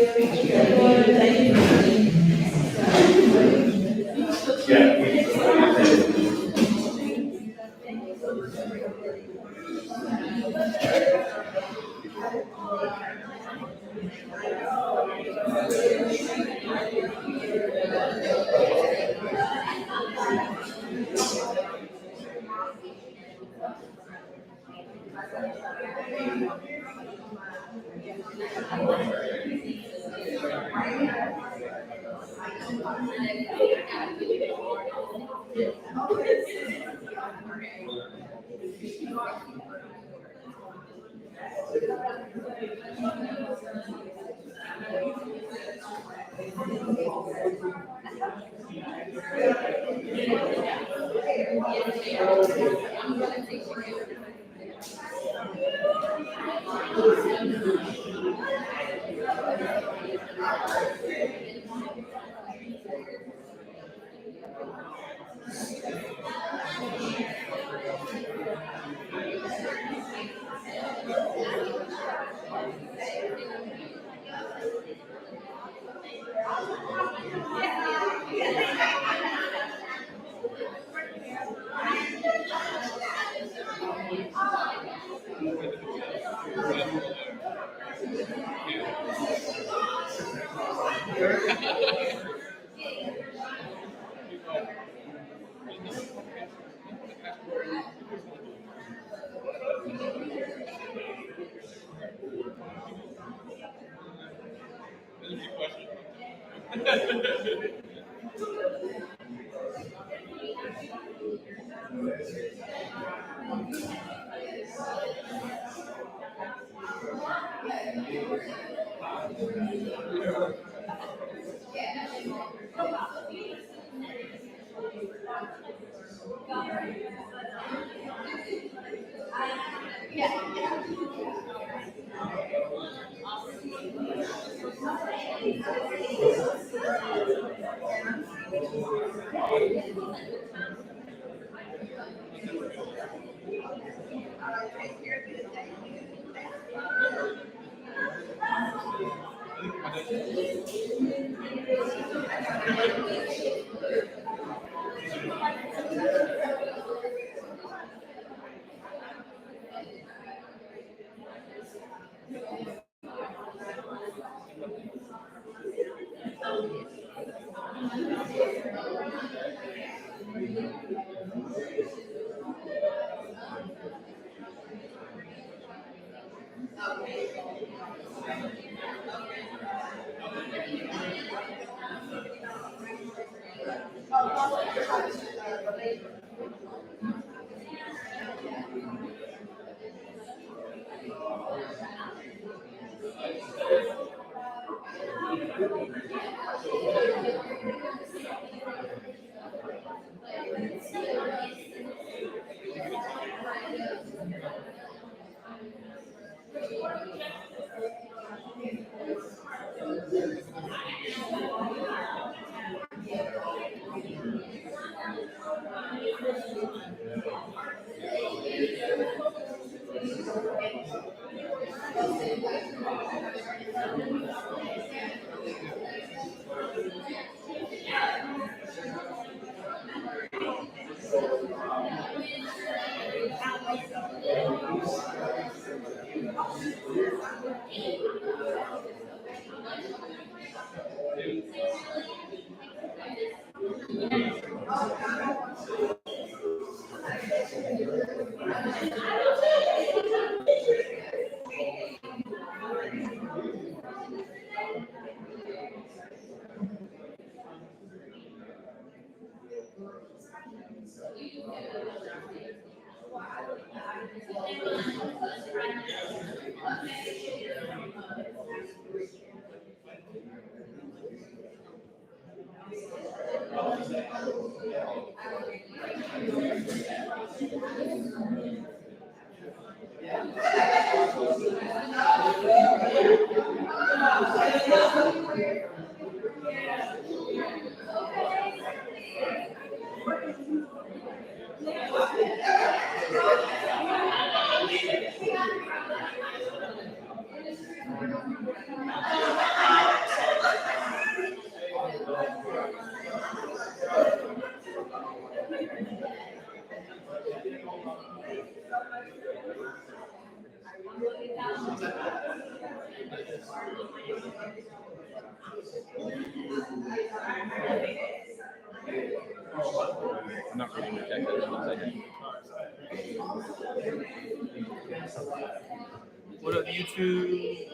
Speaker 3: you.
Speaker 1: I'm not reading the check, that's what I'm saying. What up, YouTube?